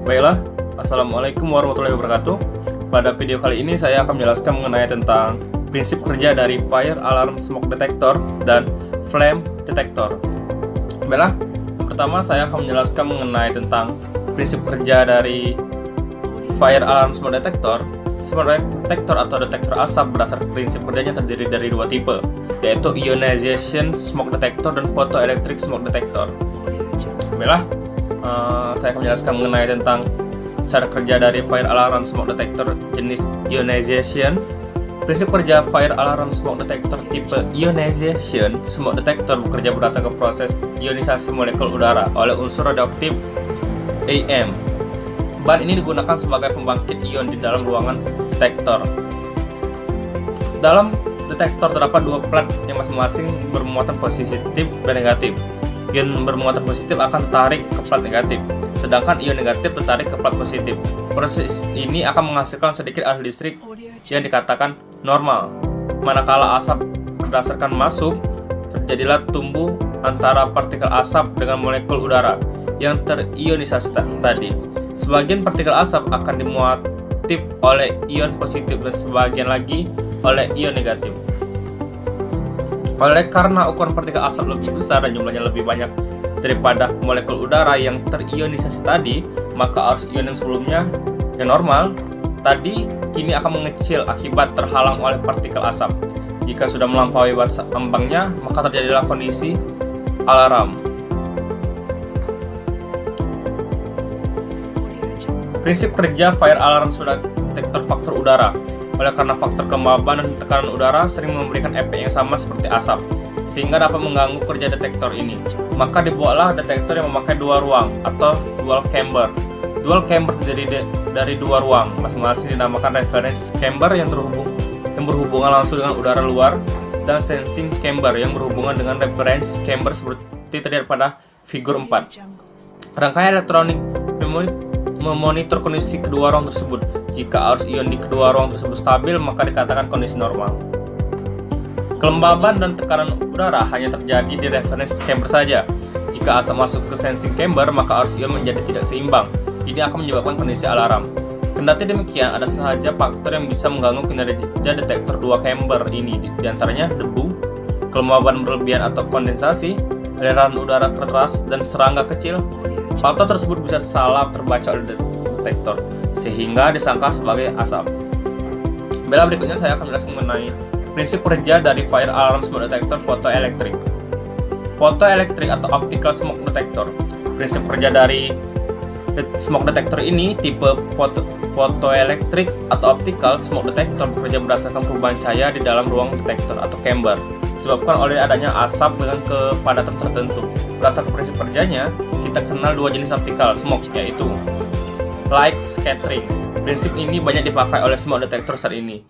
Baiklah, Assalamualaikum warahmatullahi wabarakatuh. Pada video kali ini saya akan menjelaskan mengenai tentang prinsip kerja dari Fire Alarm Smoke Detector dan Flame Detector. Baiklah, yang pertama saya akan menjelaskan mengenai tentang prinsip kerja dari Fire Alarm Smoke Detector. Smoke detector atau detektor asap berdasarkan prinsip kerjanya terdiri dari dua tipe, yaitu ionization smoke detector dan photoelectric smoke detector. Baiklah, saya akan menjelaskan mengenai tentang cara kerja dari Fire Alarm Smoke Detector jenis ionization. Prinsip kerja Fire Alarm Smoke Detector tipe ionization smoke detector bekerja berdasarkan proses ionisasi molekul udara oleh unsur radioaktif AM. Bahan ini digunakan sebagai pembangkit ion di dalam ruangan detektor. Dalam detektor terdapat dua plat yang masing-masing bermuatan positif dan negatif. Ion bermuatan positif akan tertarik ke plat negatif, sedangkan ion negatif tertarik ke plat positif. Proses ini akan menghasilkan sedikit arus listrik yang dikatakan normal. Manakala asap berdasarkan masuk, terjadilah tumbuh antara partikel asap dengan molekul udara yang terionisasi tadi. Sebagian partikel asap akan dimuatif oleh ion positif dan sebagian lagi oleh ion negatif. Oleh karena ukuran partikel asap lebih besar dan jumlahnya lebih banyak daripada molekul udara yang terionisasi tadi, maka arus ion yang sebelumnya yang normal tadi kini akan mengecil akibat terhalang oleh partikel asap. Jika sudah melampaui batas ambangnya, maka terjadilah kondisi alarm. Prinsip kerja Fire Alarm Smoke Detector faktor udara. Oleh karena faktor kelembaban dan tekanan udara sering memberikan efek yang sama seperti asap, sehingga dapat mengganggu kerja detektor ini. Maka dibuatlah detektor yang memakai dua ruang atau dual chamber. Dual chamber terdiri dari dua ruang, masing-masing dinamakan reference chamber yang berhubungan langsung dengan udara luar, dan sensing chamber yang berhubungan dengan reference chamber seperti terlihat pada figur 4. Rangkaian elektronik memonitor kondisi kedua ruang tersebut. Jika arus ion di kedua ruang tersebut stabil, maka dikatakan kondisi normal. Kelembaban dan tekanan udara hanya terjadi di reference chamber saja. Jika asap masuk ke sensing chamber, maka arus ion menjadi tidak seimbang. Ini akan menyebabkan kondisi alarm. Kendati demikian, ada saja faktor yang bisa mengganggu kinerja detektor dua chamber ini, di antaranya debu, kelembaban berlebihan atau kondensasi, aliran udara keras, dan serangga kecil. Faktor tersebut bisa salah terbaca oleh detektor, sehingga disangka sebagai asap. Berikutnya saya akan menjelaskan mengenai prinsip kerja dari Fire Alarm Smoke Detector Photoelectric. Photoelectric atau Optical Smoke Detector. Prinsip kerja dari smoke detector ini tipe photoelectric atau optical smoke detector bekerja berdasarkan perubahan cahaya di dalam ruang detektor atau chamber, disebabkan oleh adanya asap dengan kepadatan tertentu. Berdasarkan prinsip kerjanya, kita kenal dua jenis optical smoke, yaitu light scattering. Prinsip ini banyak dipakai oleh smoke detector saat ini.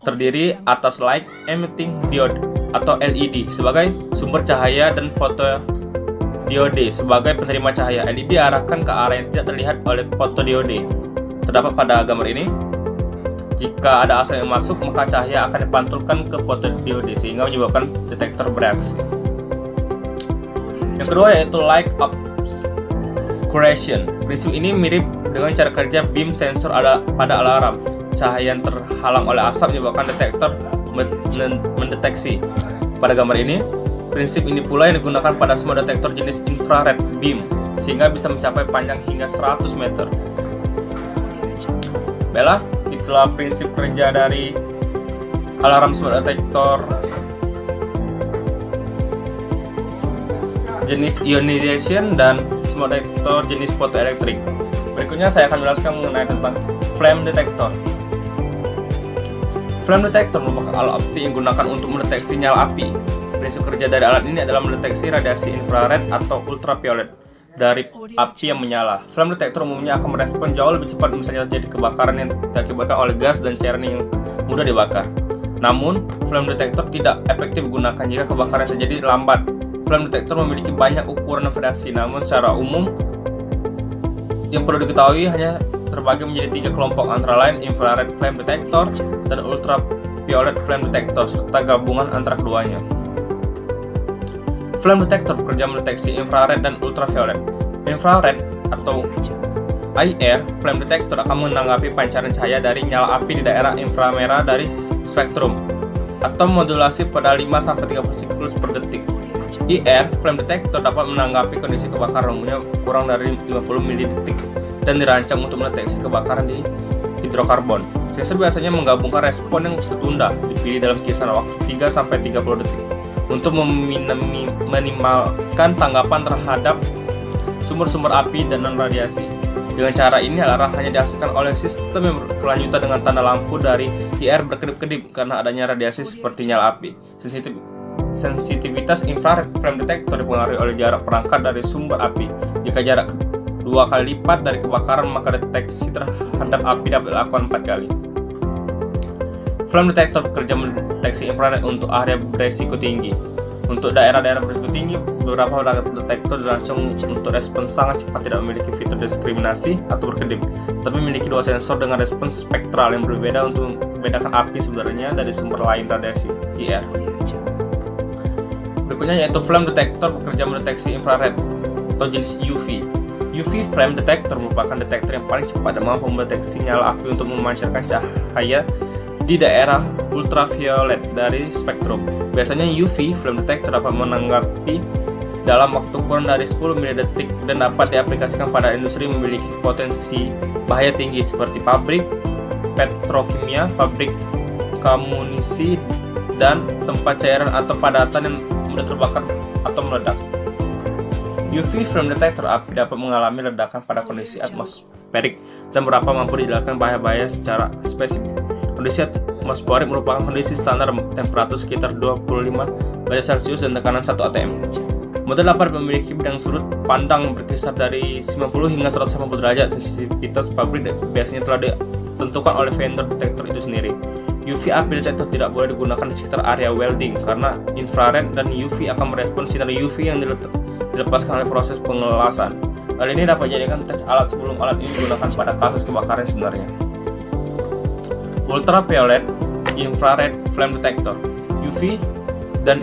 Terdiri atas light emitting diode atau LED sebagai sumber cahaya dan fotodiode sebagai penerima cahaya. LED diarahkan ke arah yang tidak terlihat oleh fotodiode. Terdapat pada gambar ini. Jika ada asap yang masuk, maka cahaya akan dipantulkan ke fotodiode sehingga menyebabkan detektor bereaksi. Yang kedua yaitu light obscuration. Prinsip ini mirip dengan cara kerja beam sensor pada alarm. Cahaya yang terhalang oleh asap menyebabkan detektor mendeteksi. Pada gambar ini, prinsip ini pula yang digunakan pada semua detektor jenis infrared beam, sehingga bisa mencapai panjang hingga 100 meter. Baiklah, itulah prinsip kerja dari alarm smoke detector jenis ionization dan smoke detector jenis photoelectric. Berikutnya saya akan menjelaskan mengenai tentang flame detector. Flame detector merupakan alat optik yang digunakan untuk mendeteksi nyala api. Prinsip kerja dari alat ini adalah mendeteksi radiasi infrared atau ultraviolet dari api yang menyala. Flame detector umumnya akan merespon jauh lebih cepat misalnya terjadi kebakaran yang diakibatkan oleh gas dan cairan yang mudah dibakar. Namun, flame detector tidak efektif digunakan jika kebakaran terjadi lambat. Flame detector memiliki banyak ukuran dan variasi, namun secara umum yang perlu diketahui hanya terbagi menjadi 3 kelompok, antara lain infrared flame detector dan ultraviolet flame detector serta gabungan antara keduanya. Flame detector bekerja mendeteksi infrared dan ultraviolet. Infrared atau IR flame detector akan menanggapi pancaran cahaya dari nyala api di daerah inframerah dari spektrum atau modulasi pada 5-30 siklus per detik. IR flame detector dapat menanggapi kondisi kebakaran umumnya kurang dari 50 mili-detik dan dirancang untuk mendeteksi kebakaran di hidrokarbon. Sensor biasanya menggabungkan respon yang tertunda, dipilih dalam kisaran waktu 3-30 detik untuk meminimalkan tanggapan terhadap sumber-sumber api dan non-radiasi. Dengan cara ini, alarm hanya dihasilkan oleh sistem yang berkelanjutan dengan tanda lampu dari IR berkedip-kedip karena adanya radiasi seperti nyala api. Sensitivitas infrared flame detector dipengaruhi oleh jarak perangkat dari sumber api. Jika jarak 2 kali lipat dari kebakaran, maka deteksi terhadap api dapat dilakukan 4 kali. Flame detector bekerja mendeteksi infrared untuk area berisiko tinggi. Untuk daerah-daerah berisiko tinggi, beberapa detektor dirancang untuk respons sangat cepat, tidak memiliki fitur diskriminasi atau berkedip, tapi memiliki 2 sensor dengan respons spektral yang berbeda untuk membedakan api sebenarnya dari sumber lain radiasi IR. Berikutnya yaitu flame detector bekerja mendeteksi infrared atau jenis UV. UV flame detector merupakan detektor yang paling cepat dan mampu mendeteksi nyala api untuk memancarkan cahaya di daerah ultraviolet dari spektrum. Biasanya UV flame detector dapat menanggapi dalam waktu kurang dari 10 mili-detik dan dapat diaplikasikan pada industri memiliki potensi bahaya tinggi seperti pabrik petrokimia, pabrik amunisi, dan tempat cairan atau padatan yang mudah terbakar atau meledak. UV flame detector api dapat mengalami ledakan pada kondisi atmosferik dan beberapa mampu dijelaskan bahaya-bahaya secara spesifik. Kondisi atmosferik merupakan kondisi standar temperatur sekitar 25 derajat Celcius dan tekanan 1 atm. Model dapat memiliki bidang sudut pandang berkisar dari 90 hingga 150 derajat. Sensitivitas pabrik biasanya telah ditentukan oleh vendor detektor itu sendiri. UV api detektor tidak boleh digunakan di sekitar area welding karena infrared dan UV akan merespons sinar UV yang dilepaskan oleh proses pengelasan. Hal ini dapat dijadikan tes alat sebelum alat ini digunakan pada kasus kebakaran sebenarnya. Ultraviolet infrared flame detector UV dan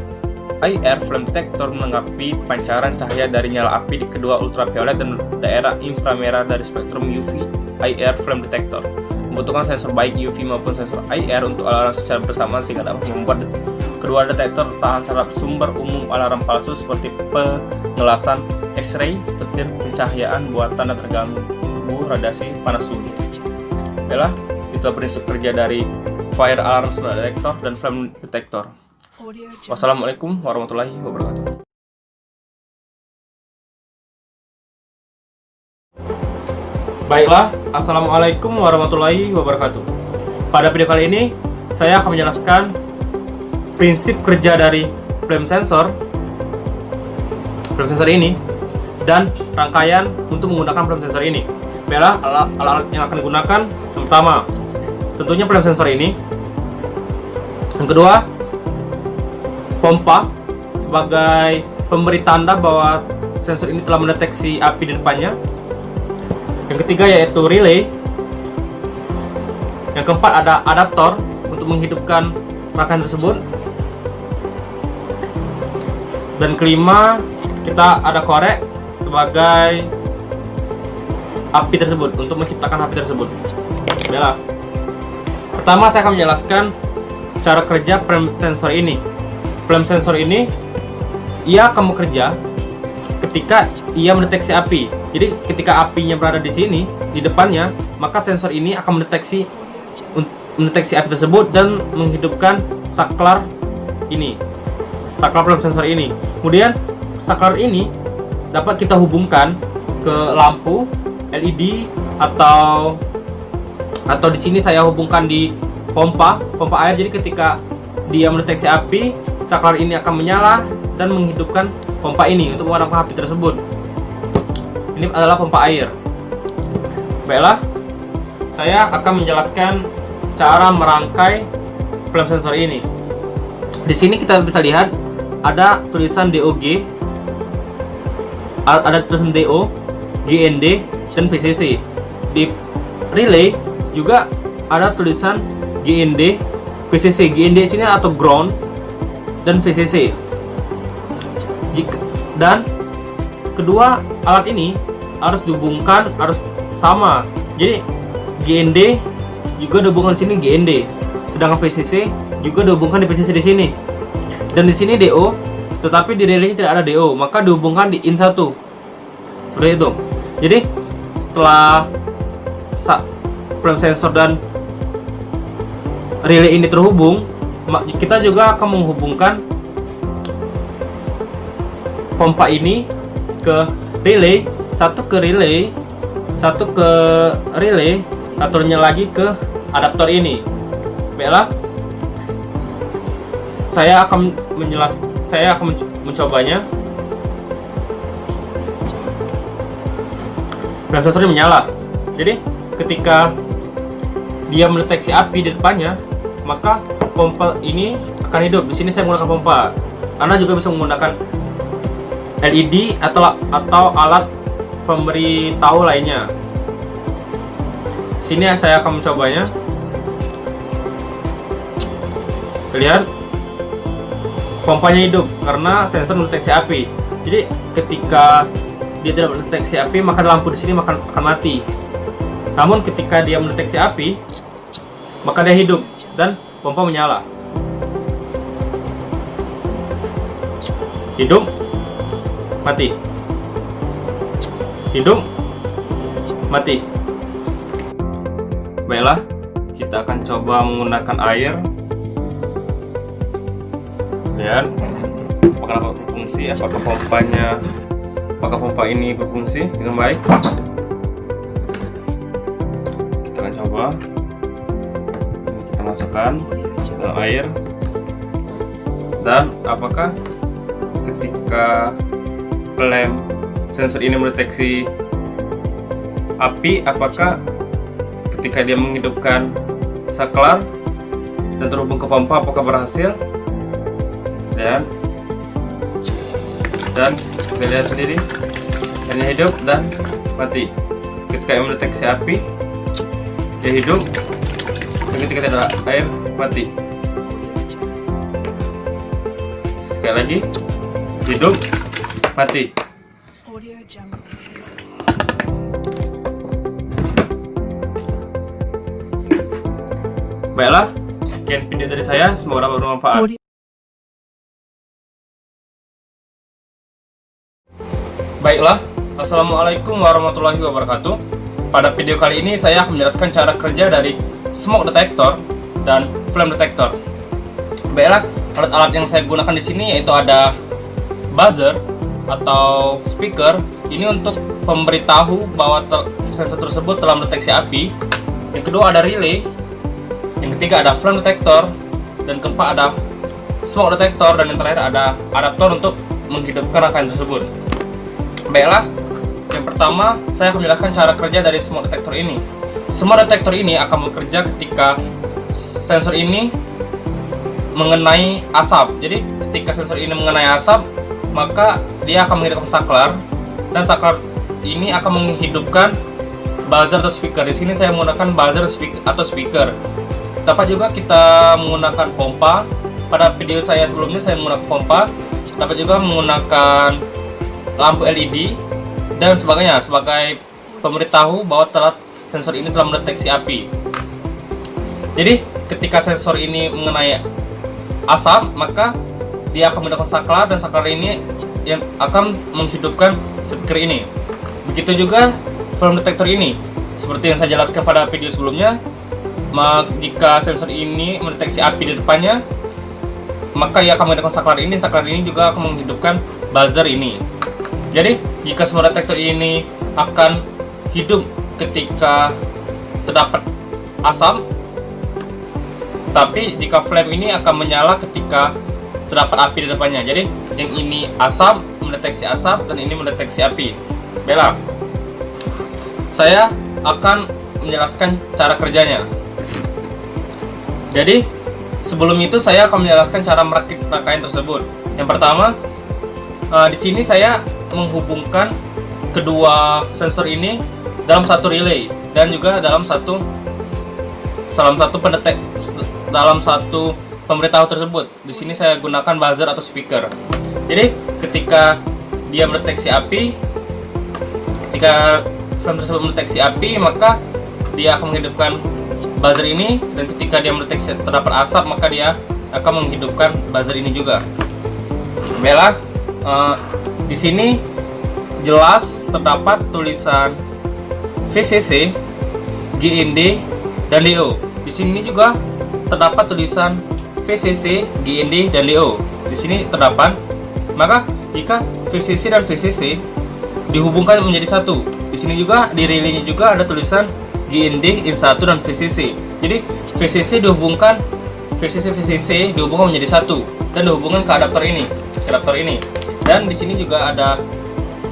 IR flame detector menanggapi pancaran cahaya dari nyala api di kedua ultraviolet dan daerah inframerah dari spektrum UV IR flame detector. Membutuhkan sensor baik UV maupun sensor IR untuk alarm secara bersamaan sehingga dapat membuat kedua detektor tahan terhadap sumber umum alarm palsu seperti pengelasan X-ray, petir pencahayaan buatan dan terganggu radiasi panas suhu. Baiklah, itulah prinsip kerja dari fire alarm detector dan flame detector. Wassalamualaikum warahmatullahi wabarakatuh. Baiklah, assalamualaikum warahmatullahi wabarakatuh. Pada video kali ini, saya akan menjelaskan prinsip kerja dari flame sensor ini dan rangkaian untuk menggunakan flame sensor ini. Baiklah, alat-alat yang akan digunakan yang pertama, tentunya flame sensor ini. Yang kedua, pompa sebagai pemberi tanda bahwa sensor ini telah mendeteksi api di depannya. Yang ketiga yaitu relay. Yang keempat ada adaptor untuk menghidupkan rangkaian tersebut. Dan kelima, kita ada korek sebagai api tersebut, untuk menciptakan api tersebut. Baiklah. Pertama saya akan menjelaskan cara kerja flame sensor ini. Flame sensor ini ia akan bekerja ketika ia mendeteksi api. Jadi ketika apinya berada di sini, di depannya, maka sensor ini akan mendeteksi api tersebut dan menghidupkan saklar ini, saklar flame sensor ini. Kemudian saklar ini dapat kita hubungkan ke lampu LED atau di sini saya hubungkan di pompa air. Jadi ketika dia mendeteksi api, saklar ini akan menyala dan menghidupkan pompa ini untuk memadamkan api tersebut. Ini adalah pompa air. Baiklah, saya akan menjelaskan cara merangkai flame sensor ini. Di sini kita bisa lihat ada tulisan DOG, ada tulisan DO, GND, dan VCC. Di relay juga ada tulisan GND, VCC. GND sini atau ground dan VCC. Dan kedua alat ini harus dihubungkan, harus sama. Jadi GND juga dihubungkan di sini GND, sedangkan VCC juga dihubungkan di VCC di sini. Dan di sini DO, tetapi di relaynya tidak ada DO, maka dihubungkan di IN1. Seperti itu. Jadi setelah flame sensor dan relay ini terhubung, kita juga akan menghubungkan pompa ini ke relay, satu ke relay, satunya lagi ke adaptor ini. Baiklah, saya akan mencobanya. Flame sensor ini menyala. Jadi ketika dia mendeteksi api di depannya, maka pompa ini akan hidup. Di sini saya menggunakan pompa. Anda juga bisa menggunakan LED atau alat pemberi tahu lainnya. Sini saya akan mencobanya. Lihat, pompanya hidup karena sensor mendeteksi api. Jadi ketika dia tidak mendeteksi api, maka lampu di sini akan mati. Namun ketika dia mendeteksi api, maka dia hidup dan pompa menyala. Hidup, mati. Hidup, mati. Baiklah, kita akan coba menggunakan air. Lihat, apakah berfungsi? Apakah pompa ini berfungsi dengan baik? Kita akan coba. Kita masukkan ke air. Dan apakah ketika flame sensor ini mendeteksi api, apakah ketika dia menghidupkan saklar dan terhubung ke pompa, apakah berhasil? Dan kita lihat sendiri, hanya hidup dan mati. Ketika dia mendeteksi api, dia hidup, dan ketika tidak ada air, mati. Sekali lagi, hidup, mati. Baiklah, sekian video dari saya, semoga dapat bermanfaat. Baiklah, assalamualaikum warahmatullahi wabarakatuh. Pada video kali ini saya akan menjelaskan cara kerja dari smoke detector dan flame detector. Baiklah, alat-alat yang saya gunakan di sini yaitu ada buzzer atau speaker. Ini untuk memberitahu bahwa sensor tersebut telah mendeteksi api. Yang kedua ada relay. Yang ketiga ada flame detector, dan keempat ada smoke detector, dan yang terakhir ada adaptor untuk menghidupkan rangkaian tersebut. Baiklah, yang pertama saya akan menjelaskan cara kerja dari smoke detector ini. Smoke detector ini akan bekerja ketika sensor ini mengenai asap. Jadi ketika sensor ini mengenai asap, maka dia akan menghidupkan saklar, dan saklar ini akan menghidupkan buzzer atau speaker. Di sini saya menggunakan buzzer atau speaker. Dapat juga kita menggunakan pompa. Pada video saya sebelumnya saya menggunakan pompa. Dapat juga menggunakan lampu LED dan sebagainya sebagai pemberitahu bahwa sensor ini telah mendeteksi api. Jadi ketika sensor ini mengenai asap, maka dia akan menghidupkan saklar, dan saklar ini yang akan menghidupkan speaker ini. Begitu juga flame detector ini. Seperti yang saya jelaskan pada video sebelumnya, jika sensor ini mendeteksi api di depannya, maka ia akan menghidupkan saklar ini. Saklar ini juga akan menghidupkan buzzer ini. Jadi jika smoke detector ini akan hidup ketika terdapat asap, tapi jika flame ini akan menyala ketika terdapat api di depannya. Jadi yang ini asap, mendeteksi asap, dan ini mendeteksi api. Baiklah, saya akan menjelaskan cara kerjanya. Jadi sebelum itu saya akan menjelaskan cara merakit rangkaian tersebut. Yang pertama, di sini saya menghubungkan kedua sensor ini dalam satu relay dan juga dalam satu pemberitahu tersebut. Di sini saya gunakan buzzer atau speaker. Jadi ketika dia mendeteksi api, ketika flame tersebut mendeteksi api, maka dia akan menghidupkan buzzer ini, dan ketika dia mendeteksi terdapat asap, maka dia akan menghidupkan buzzer ini juga. Baiklah, di sini jelas terdapat tulisan VCC, GND, dan DO. Di sini juga terdapat tulisan VCC, GND, dan DO. Di sini terdapat. Maka jika VCC dan VCC dihubungkan menjadi satu, di sini juga di relaynya juga ada tulisan GND, IN1, dan VCC. Jadi VCC dihubungkan menjadi satu dan dihubungkan ke adaptor ini, Dan di sini juga ada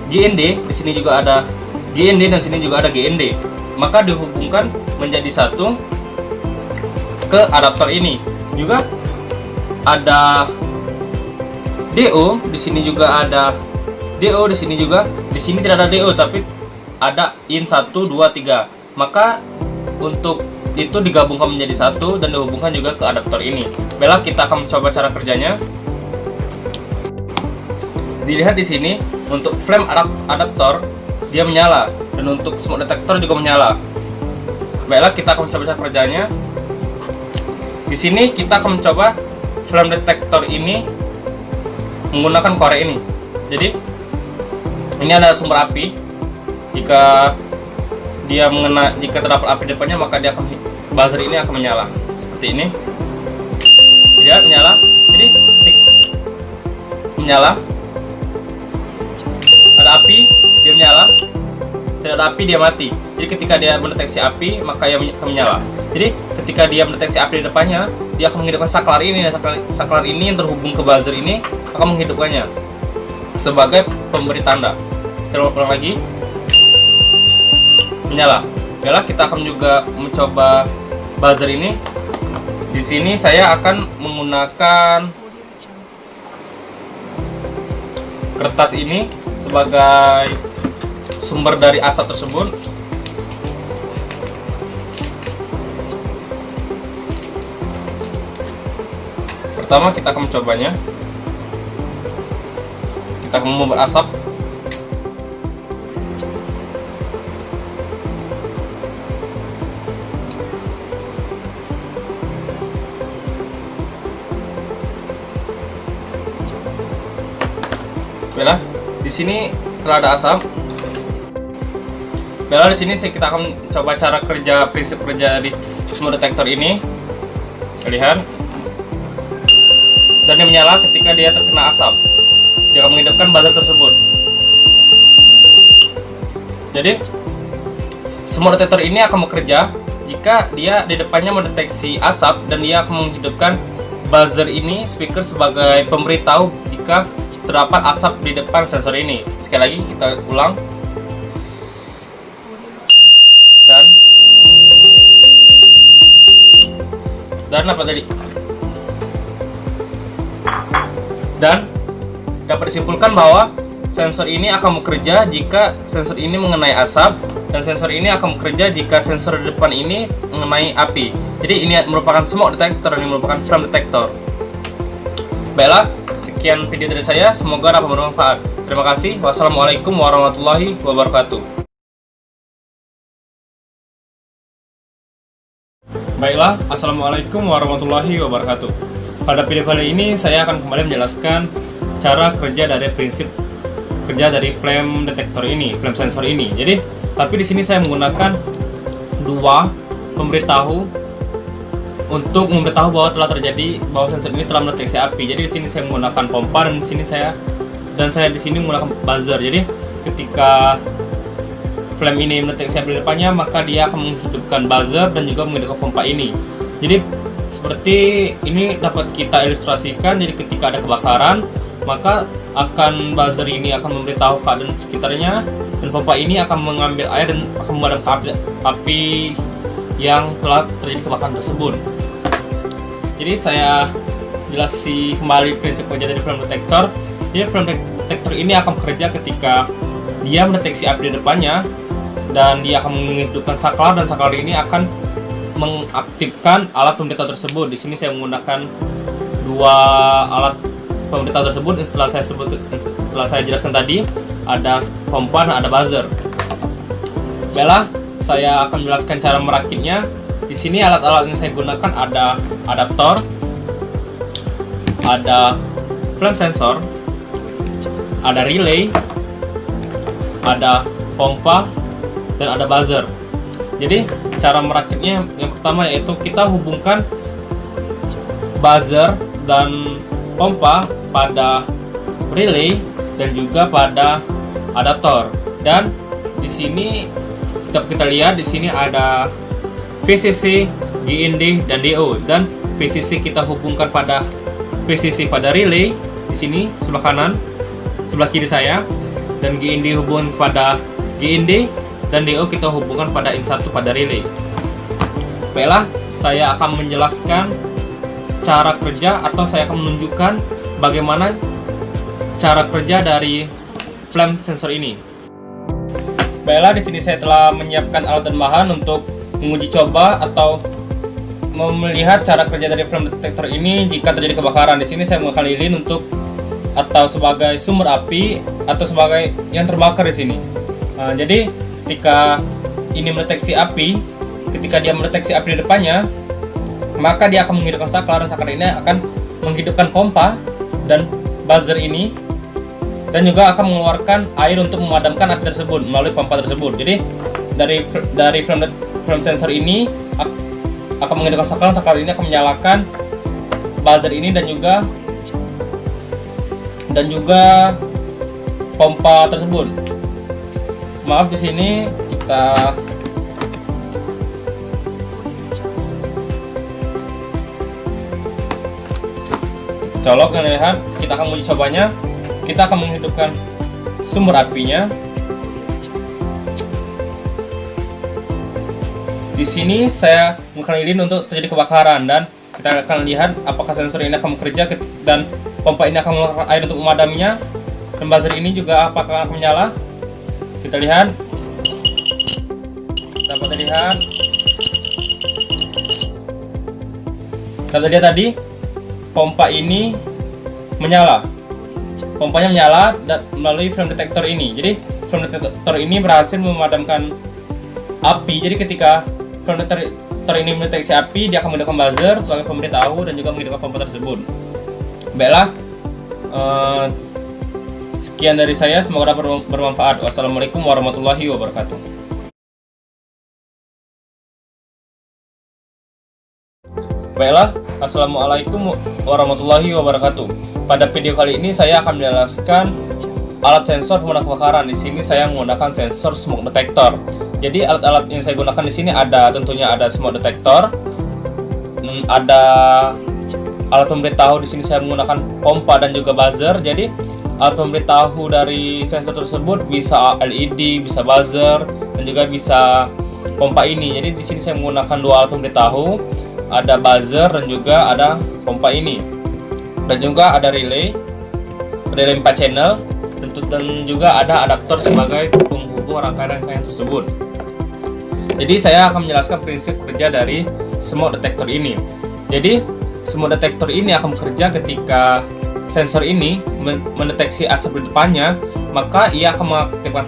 GND, di sini juga ada GND, dan sini juga ada GND. Maka dihubungkan menjadi satu ke adaptor ini. Juga ada DO, di sini juga ada DO, di sini juga, di sini tidak ada DO tapi ada IN1, 2, 3. Maka untuk itu digabungkan menjadi satu dan dihubungkan juga ke adaptor ini. Baiklah, kita akan mencoba cara kerjanya. Dilihat di sini untuk flame adaptor dia menyala, dan untuk smoke detector juga menyala. Baiklah, kita akan mencoba cara kerjanya. Di sini kita akan mencoba flame detector ini menggunakan korek ini. Jadi ini ada sumber api. Jika terdapat api di depannya, maka buzzer ini akan menyala seperti ini. Lihat, menyala. Jadi tik, menyala. Ada api, dia menyala. Tidak ada api, dia mati. Jadi ketika dia mendeteksi api, maka dia akan menyala. Jadi ketika dia mendeteksi api di depannya, dia akan menghidupkan saklar ini, dan saklar ini yang terhubung ke buzzer ini akan menghidupkannya sebagai pemberi tanda. Kita ulang lagi, menyala. Baiklah, kita akan juga mencoba buzzer ini. Di sini saya akan menggunakan kertas ini sebagai sumber dari asap tersebut. Pertama kita akan mencobanya. Kita akan membuat asap. Baiklah, di sini telah ada asap. Baiklah, di sini kita akan coba cara kerja, prinsip kerja dari smoke detector ini. Lihat, dan dia menyala ketika dia terkena asap. Dia akan menghidupkan buzzer tersebut. Jadi smoke detector ini akan bekerja jika dia di depannya mendeteksi asap, dan dia akan menghidupkan buzzer ini, speaker, sebagai pemberitahu jika terdapat asap di depan sensor ini. Sekali lagi kita ulang. Dan apa tadi? Dan dapat disimpulkan bahwa sensor ini akan bekerja jika sensor ini mengenai asap, dan sensor ini akan bekerja jika sensor di depan ini mengenai api. Jadi ini merupakan smoke detector, ini merupakan flame detector. Baiklah, sekian video dari saya, semoga dapat bermanfaat. Terima kasih. Wassalamualaikum warahmatullahi wabarakatuh. Baiklah, assalamualaikum warahmatullahi wabarakatuh. Pada video kali ini saya akan kembali menjelaskan cara kerja dari prinsip kerja dari flame detector ini, flame sensor ini. Jadi, tapi di sini saya menggunakan dua pemberitahu untuk memberitahu bahwa telah terjadi, bahwa sensor ini telah mendeteksi api. Jadi di sini saya menggunakan pompa, dan di sini saya di sini menggunakan buzzer. Jadi ketika flame ini mendeteksi api di depannya, maka dia akan menghidupkan buzzer dan juga menghidupkan pompa ini. Jadi seperti ini dapat kita ilustrasikan. Jadi ketika ada kebakaran, maka akan buzzer ini akan memberitahu keadaan sekitarnya, dan pompa ini akan mengambil air dan akan memadamkan api yang telah terjadi kebakaran tersebut. Jadi saya jelaskan kembali prinsip kerja dari flame detector. Jadi flame detector ini akan bekerja ketika dia mendeteksi api di depannya, dan dia akan menghidupkan saklar, dan saklar ini akan mengaktifkan alat pemberitahu tersebut. Di sini saya menggunakan dua alat pemberitahu tersebut. Setelah saya jelaskan tadi, ada pompa dan ada buzzer. Baiklah, saya akan menjelaskan cara merakitnya. Di sini alat-alat yang saya gunakan ada adaptor, ada flame sensor, ada relay, ada pompa, dan ada buzzer. Jadi cara merakitnya yang pertama yaitu kita hubungkan buzzer dan pompa pada relay dan juga pada adaptor. Dan di sini kita lihat di sini ada VCC, GND, dan DO. Dan VCC kita hubungkan pada VCC pada relay di sini sebelah kanan, sebelah kiri saya, dan GND hubungan pada GND, dan DO kita hubungkan pada in1 pada relay. Baiklah, saya akan menjelaskan cara kerja atau saya akan menunjukkan bagaimana cara kerja dari flame sensor ini. Baiklah, di sini saya telah menyiapkan alat dan bahan untuk menguji coba atau melihat cara kerja dari flame detector ini jika terjadi kebakaran. Di sini saya menggunakan lilin untuk atau sebagai sumber api atau sebagai yang terbakar di sini. Jadi ketika ini mendeteksi api, ketika dia mendeteksi api di depannya, maka dia akan menghidupkan saklar, dan saklar ini akan menghidupkan pompa dan buzzer ini, dan juga akan mengeluarkan air untuk memadamkan api tersebut melalui pompa tersebut. Jadi dari flame sensor ini akan menghidupkan saklar, saklar ini akan menyalakan buzzer ini dan juga pompa tersebut. Maaf, di sini kita colok dan lihat. Kita akan menguji cobanya. Kita akan menghidupkan sumber apinya. Di sini saya menggunakan lilin untuk terjadi kebakaran, dan kita akan lihat apakah sensor ini akan bekerja dan pompa ini akan mengeluarkan air untuk memadaminya, dan buzzer ini juga apakah akan menyala. Kita lihat, dapat dilihat tadi pompa ini menyala. Pompanya menyala melalui flame detector ini. Jadi flame detector ini berhasil memadamkan api. Jadi ketika flame detector ini mendeteksi api, dia akan menggunakan buzzer sebagai pemberitahu dan juga menghidupkan pompa tersebut. Baiklah, sekian dari saya, semoga dapat bermanfaat. Wassalamualaikum warahmatullahi wabarakatuh. Baiklah, assalamualaikum warahmatullahi wabarakatuh. Pada video kali ini saya akan menjelaskan alat sensor pemadam kebakaran. Di sini saya menggunakan sensor smoke detector. Jadi alat-alat yang saya gunakan di sini tentunya ada smoke detector, ada alat pemberitahu. Di sini saya menggunakan pompa dan juga buzzer. Jadi alat pemberitahu dari sensor tersebut bisa LED, bisa buzzer, dan juga bisa pompa ini. Jadi di sini saya menggunakan dua alat pemberitahu, ada buzzer dan juga ada pompa ini, dan juga ada relay 4 channel, dan juga ada adaptor sebagai penghubung rangkaian-rangkaian tersebut. Jadi saya akan menjelaskan prinsip kerja dari smoke detector ini. Jadi smoke detector ini akan bekerja ketika sensor ini mendeteksi asap di depannya, maka ia akan mengaktifkan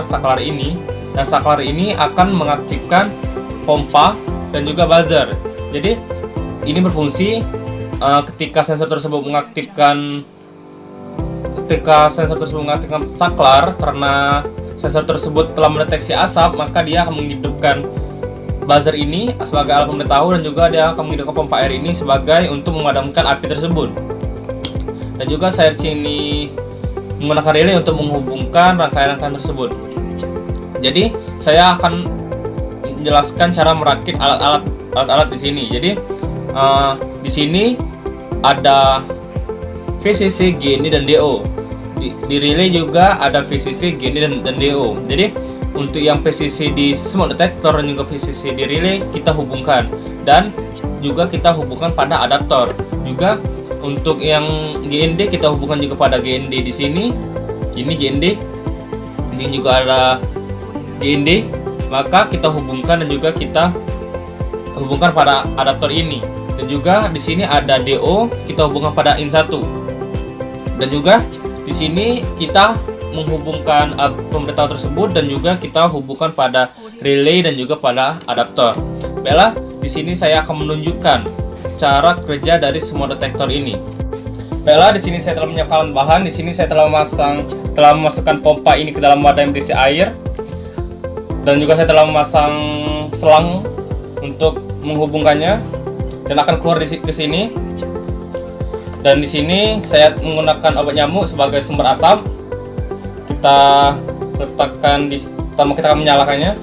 saklar ini, dan saklar ini akan mengaktifkan pompa dan juga buzzer. Jadi ini berfungsi ketika sensor tersebut mengaktifkan saklar, karena sensor tersebut telah mendeteksi asap, maka dia akan menghidupkan buzzer ini sebagai alat pemberitahu, dan juga dia akan menghidupkan pompa air ini sebagai untuk memadamkan api tersebut. Dan juga saya sini menggunakan relay untuk menghubungkan rangkaian-rangkaian tersebut. Jadi saya akan menjelaskan cara merakit alat-alat di sini. Jadi di sini ada VCC, GND, dan DO. Di relay juga ada VCC, GND, dan DO. Jadi untuk yang VCC di smoke detector dan juga VCC di relay kita hubungkan, dan juga kita hubungkan pada adaptor. Juga untuk yang GND kita hubungkan juga pada GND di sini. Ini GND, ini juga ada GND, maka kita hubungkan dan juga kita hubungkan pada adaptor ini. Dan juga di sini ada DO, kita hubungkan pada in1. Dan juga di sini kita menghubungkan pemberitahu tersebut, dan juga kita hubungkan pada relay dan juga pada adaptor. Baiklah, di sini saya akan menunjukkan cara kerja dari semua detektor ini. Baiklah, di sini saya telah menyiapkan bahan. Di sini saya telah memasukkan pompa ini ke dalam wadah yang berisi air, dan juga saya telah memasang selang untuk menghubungkannya dan akan keluar ke sini. Dan di sini saya menggunakan obat nyamuk sebagai sumber asap. Kita letakkan pertama kita akan menyalakannya.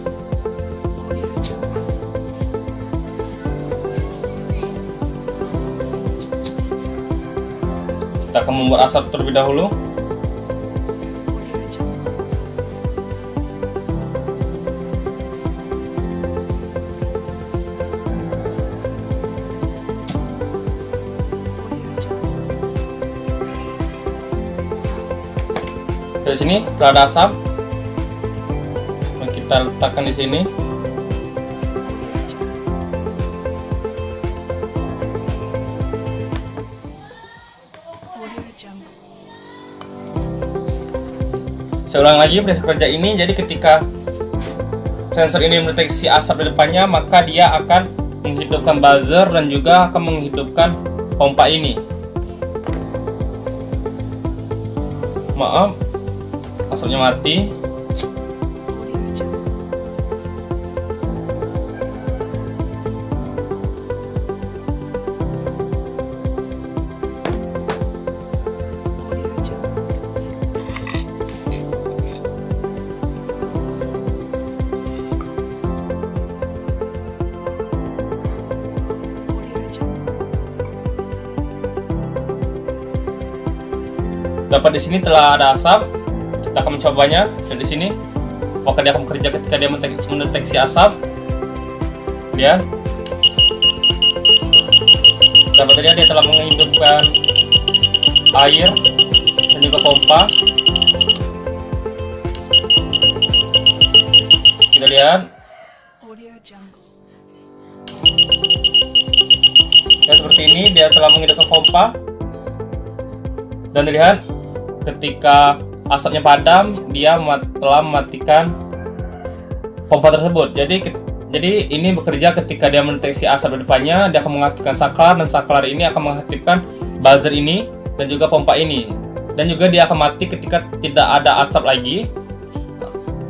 Kita akan membuat asap terlebih dahulu. Dari sini telah ada asap yang kita letakkan di sini. Saya ulang lagi prinsip kerja ini. Jadi ketika sensor ini mendeteksi asap di depannya, maka dia akan menghidupkan buzzer dan juga akan menghidupkan pompa ini. Maaf, asapnya mati. Dapat di sini telah ada asap. Kita akan mencobanya. Dan di sini apakah dia akan bekerja ketika dia mendeteksi asap. Lihat. Dapat dia telah menghidupkan air dan juga pompa. Kita lihat. Ya, seperti ini dia telah menghidupkan pompa. Dan dilihat ketika asapnya padam, dia telah mematikan pompa tersebut. Jadi ini bekerja ketika dia mendeteksi asap di depannya, dia akan mengaktifkan saklar, dan saklar ini akan mengaktifkan buzzer ini dan juga pompa ini. Dan juga dia akan mati ketika tidak ada asap lagi.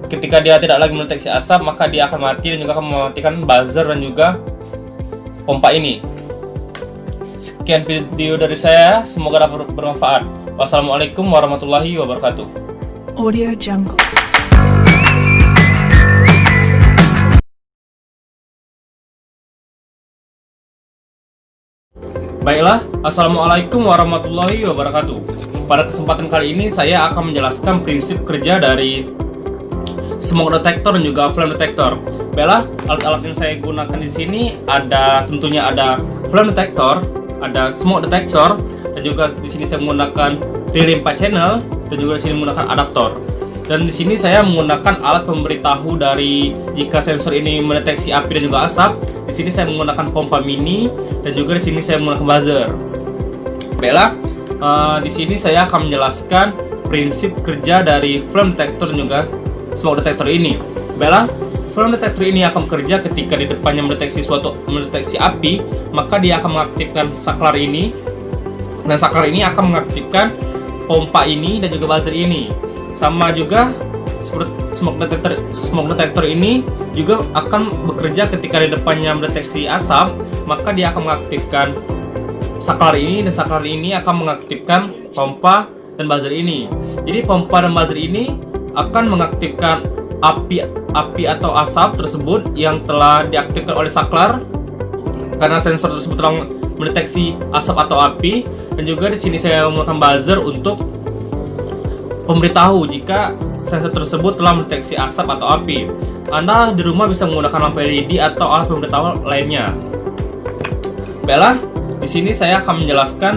Ketika dia tidak lagi mendeteksi asap, maka dia akan mati dan juga akan mematikan buzzer dan juga pompa ini. Sekian video dari saya, semoga dapat bermanfaat. Wassalamualaikum warahmatullahi wabarakatuh. Audio Jungle. Baiklah, assalamualaikum warahmatullahi wabarakatuh. Pada kesempatan kali ini saya akan menjelaskan prinsip kerja dari smoke detector dan juga flame detector. Baiklah, alat-alat yang saya gunakan di sini tentunya ada flame detector, ada smoke detector, dan juga di sini saya menggunakan relay 4 channel, dan juga di sini menggunakan adaptor. Dan di sini saya menggunakan alat pemberitahu dari jika sensor ini mendeteksi api dan juga asap. Di sini saya menggunakan pompa mini, dan juga di sini saya menggunakan buzzer. Baiklah, di sini saya akan menjelaskan prinsip kerja dari flame detector dan juga smoke detector ini. Baiklah, flame detector ini akan bekerja ketika di depannya mendeteksi api, maka dia akan mengaktifkan saklar ini, dan saklar ini akan mengaktifkan pompa ini dan juga buzzer ini. Sama juga seperti smoke detector ini juga akan bekerja ketika di depannya mendeteksi asap, maka dia akan mengaktifkan saklar ini, dan saklar ini akan mengaktifkan pompa dan buzzer ini. Jadi pompa dan buzzer ini akan mengaktifkan api atau asap tersebut yang telah diaktifkan oleh saklar karena sensor tersebut telah mendeteksi asap atau api. Dan juga di sini saya menggunakan buzzer untuk pemberitahu jika sensor tersebut telah mendeteksi asap atau api. Anda di rumah bisa menggunakan lampu LED atau alat pemberitahu lainnya. Baiklah, di sini saya akan menjelaskan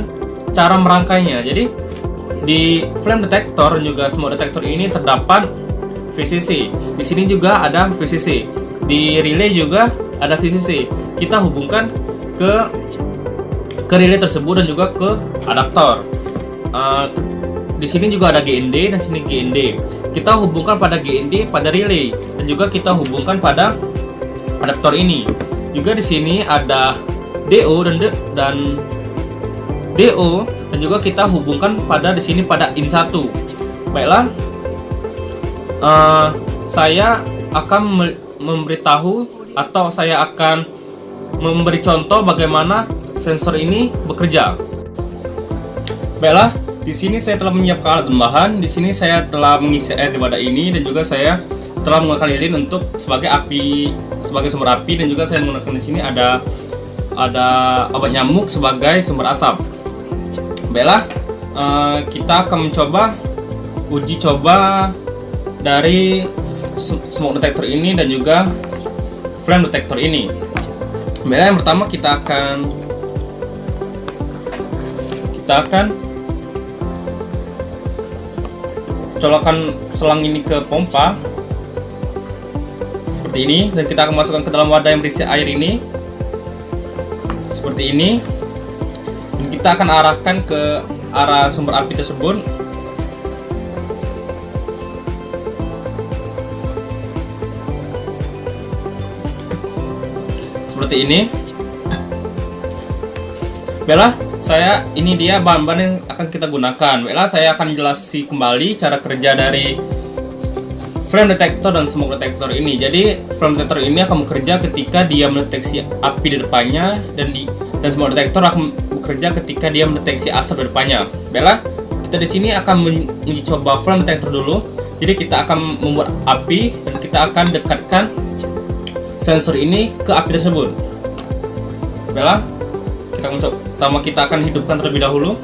cara merangkainya. Jadi di flame detector dan juga smoke detector ini terdapat VCC. Di sini juga ada VCC. Di relay juga ada VCC. Kita hubungkan ke relay tersebut dan juga ke adaptor. Di sini juga ada GND dan sini GND. kita hubungkan pada GND pada relay, dan juga kita hubungkan pada adaptor ini. Juga di sini ada DO dan DO, dan juga kita hubungkan pada di sini pada in 1. Baiklah, saya akan memberitahu atau saya akan memberi contoh bagaimana sensor ini bekerja. Baiklah, di sini saya telah menyiapkan alat tambahan. Di sini saya telah mengisi air di wadah ini, dan juga saya telah menggunakan lilin untuk sebagai sumber api, dan juga saya menggunakan di sini ada obat nyamuk sebagai sumber asap. Baiklah, kita akan mencoba uji coba dari smoke detector ini dan juga flame detector ini. Baiklah, yang pertama kita akan colokkan selang ini ke pompa seperti ini, dan kita akan masukkan ke dalam wadah yang berisi air ini seperti ini, dan kita akan arahkan ke arah sumber api tersebut. Seperti ini. Baiklah, ini dia bahan-bahan yang akan kita gunakan. Baiklah, saya akan jelaskan kembali cara kerja dari flame detector dan smoke detector ini. Jadi, flame detector ini akan bekerja ketika dia mendeteksi api di depannya, dan smoke detector akan bekerja ketika dia mendeteksi asap di depannya. Baiklah, kita di sini akan menguji coba flame detector dulu. Jadi, kita akan membuat api, dan kita akan dekatkan sensor ini ke api tersebut. Baiklah, kita mencoba. Pertama, kita akan hidupkan terlebih dahulu.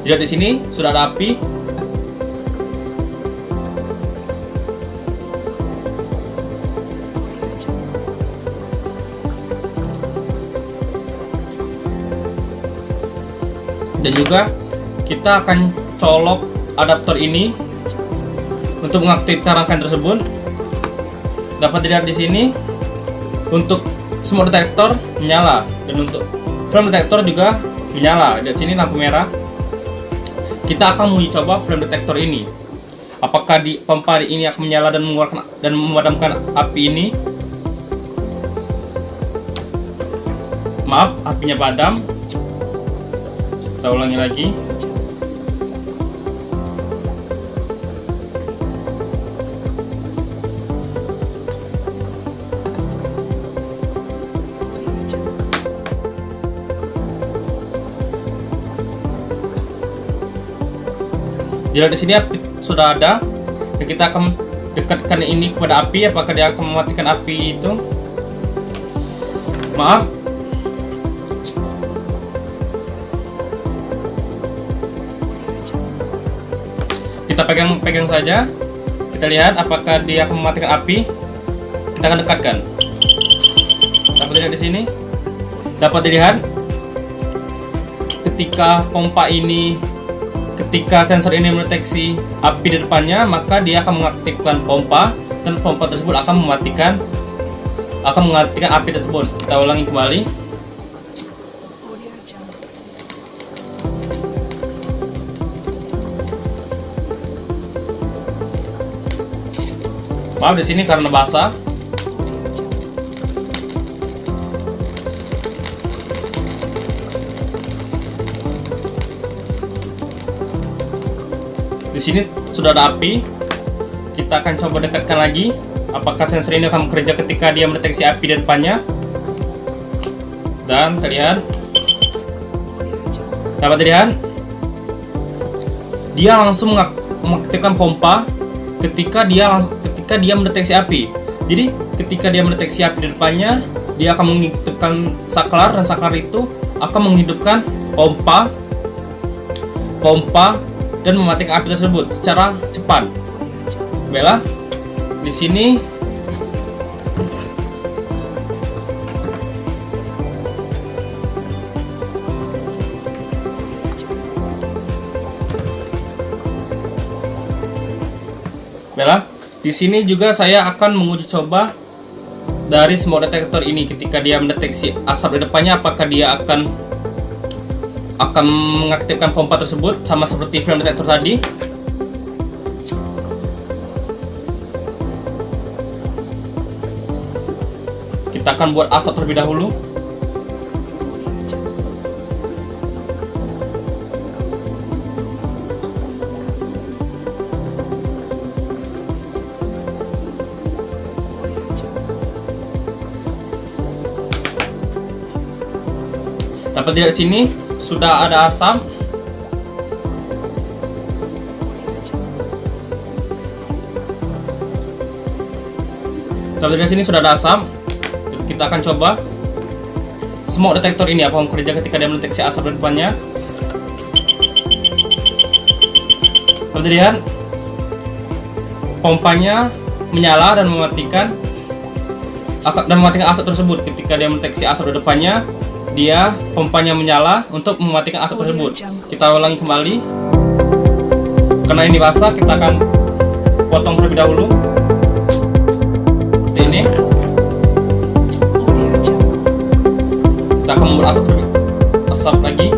Lihat di sini sudah ada api. Dan juga kita akan colok adaptor ini untuk mengaktifkan rangkaian tersebut. Dapat dilihat di sini untuk smoke detector menyala, dan untuk flame detector juga menyala. Di sini lampu merah. Kita akan menguji coba flame detector ini. Apakah di pompa ini akan menyala dan mengeluarkan dan memadamkan api ini? Maaf, apinya padam. Kita ulangi lagi. Jadi di sini api sudah ada, dan kita akan dekatkan ini kepada api. Apakah dia akan mematikan api itu? Maaf. Kita pegang saja. Kita lihat apakah dia akan mematikan api. Kita akan dekatkan. Dapat dilihat di sini. Dapat dilihat ketika sensor ini mendeteksi api di depannya, maka dia akan mengaktifkan pompa, dan pompa tersebut akan mematikan api tersebut. Kita ulangi kembali. Maaf, di sini karena basah. Di sini sudah ada api. Kita akan coba dekatkan lagi. Apakah sensor ini akan bekerja ketika dia mendeteksi api di depannya? Dan terlihat, dapat dilihat, dia langsung mengaktifkan pompa ketika dia mendeteksi api. Jadi ketika dia mendeteksi api di depannya, dia akan menghidupkan saklar, dan saklar itu akan menghidupkan pompa dan mematikan api tersebut secara cepat. Baiklah, di sini juga saya akan menguji coba dari smoke detector ini. Ketika dia mendeteksi asap di depannya, apakah dia akan akan mengaktifkan pompa tersebut sama seperti flame detector tadi. Kita akan buat asap terlebih dahulu. Dapat dilihat di sini sudah ada asap. Dapat dilihat di sini sudah ada asap. Kita akan coba smoke detector ini apa bekerja ketika dia mendeteksi asap di depannya. Dapat dilihat pompanya menyala dan mematikan asap tersebut. Ketika dia mendeteksi asap di depannya, dia pompanya menyala untuk mematikan asap tersebut. Kita ulangi kembali. Karena ini basah, kita akan potong terlebih dahulu. Seperti ini. Kita akan membuat asap lagi.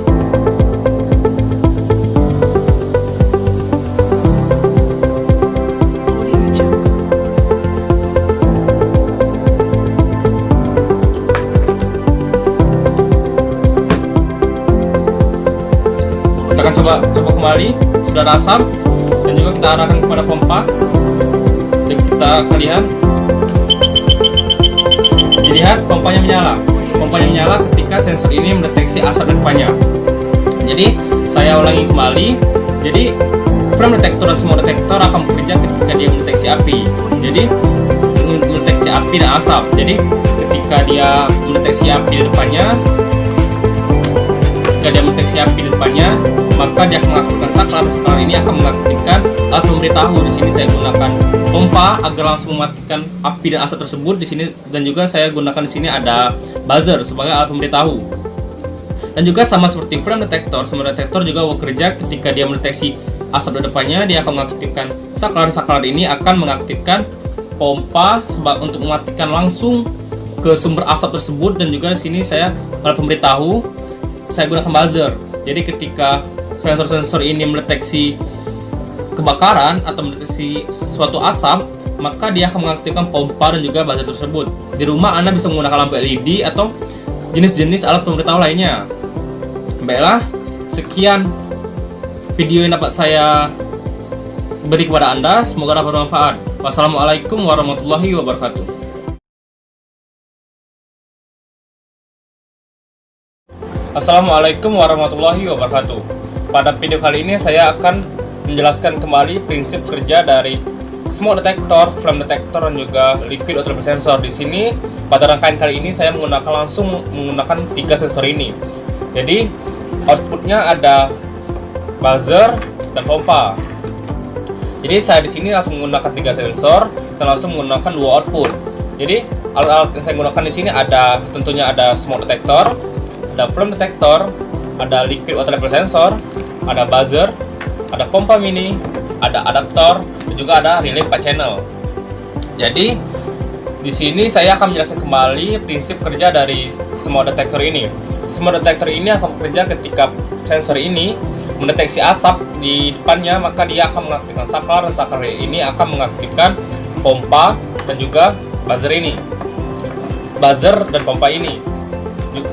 Kita akan coba kembali. Sudah ada asap dan juga kita arahkan kepada pompa dan kita akan lihat. Dilihat pompanya menyala. Pompanya menyala ketika sensor ini mendeteksi asap di depannya. Jadi saya ulangi kembali. Jadi flame detector dan smoke detector akan bekerja ketika dia mendeteksi api. Jadi mendeteksi api dan asap. Jadi ketika dia mendeteksi api di depannya, maka dia akan mengaktifkan saklar. Saklar ini akan mengaktifkan alat pemberitahu. Di sini saya gunakan pompa agar langsung mematikan api dan asap tersebut di sini, dan juga saya gunakan di sini ada buzzer sebagai alat pemberitahu. Dan juga sama seperti flame detector, smoke detector juga bekerja ketika dia mendeteksi asap di depannya, dia akan mengaktifkan saklar. Saklar ini akan mengaktifkan pompa untuk mematikan langsung ke sumber asap tersebut, dan juga di sini saya alat pemberitahu, saya gunakan buzzer. Jadi ketika sensor-sensor ini mendeteksi kebakaran atau mendeteksi suatu asap, maka dia akan mengaktifkan pompa dan juga buzzer tersebut. Di rumah Anda bisa menggunakan lampu LED atau jenis-jenis alat pemberitahu lainnya. Baiklah, sekian video yang dapat saya beri kepada Anda. Semoga dapat bermanfaat. Wassalamualaikum warahmatullahi wabarakatuh. Assalamualaikum warahmatullahi wabarakatuh. Pada video kali ini saya akan menjelaskan kembali prinsip kerja dari smoke detector, flame detector, dan juga liquid ultraviolet sensor. Di sini pada rangkaian kali ini saya langsung menggunakan 3 sensor ini. Jadi outputnya ada buzzer dan pompa. Jadi saya di sini langsung menggunakan 3 sensor dan langsung menggunakan 2 output. Jadi alat-alat yang saya gunakan di sini tentunya ada smoke detector, ada flame detector, ada liquid ultraviolet sensor, ada buzzer, ada pompa mini, ada adaptor, dan juga ada relay 4 channel. Jadi di sini saya akan menjelaskan kembali prinsip kerja dari smoke detector ini. Smoke detector ini akan bekerja ketika sensor ini mendeteksi asap di depannya, maka dia akan mengaktifkan saklar, dan saklar ini akan mengaktifkan pompa dan juga buzzer ini. Buzzer dan pompa ini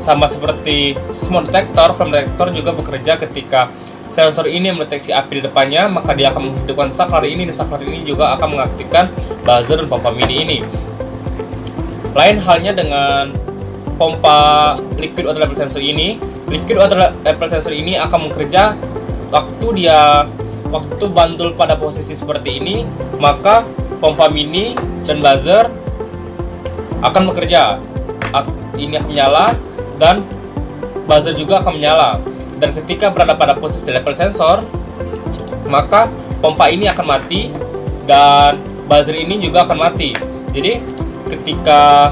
sama seperti smoke detector, flame detector juga bekerja ketika sensor ini mendeteksi api di depannya, maka dia akan menghidupkan saklar ini, dan saklar ini juga akan mengaktifkan buzzer dan pompa mini ini. Lain halnya dengan pompa liquid ultraviolet sensor ini. Liquid ultraviolet sensor ini akan bekerja waktu bandul pada posisi seperti ini, maka pompa mini dan buzzer akan bekerja. Ini akan menyala dan buzzer juga akan menyala. Dan ketika berada pada posisi level sensor, maka pompa ini akan mati dan buzzer ini juga akan mati. Jadi ketika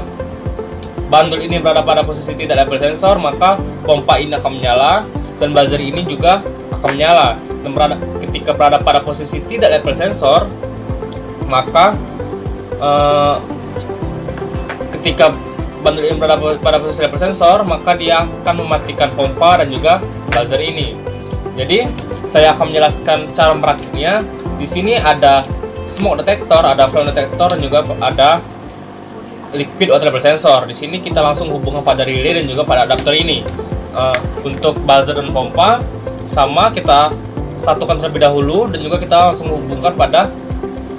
bandul ini berada pada posisi tidak level sensor, maka pompa ini akan menyala dan buzzer ini juga akan menyala. Dan ketika berada pada posisi tidak level sensor, maka ketika bandul ini berada pada posisi level sensor, maka dia akan mematikan pompa dan juga buzzer ini. Jadi saya akan menjelaskan cara merakitnya. Di sini ada smoke detector, ada flame detector, dan juga ada liquid water level sensor. Di sini kita langsung hubungkan pada relay dan juga pada adapter ini. Untuk buzzer dan pompa sama kita satukan terlebih dahulu, dan juga kita langsung hubungkan pada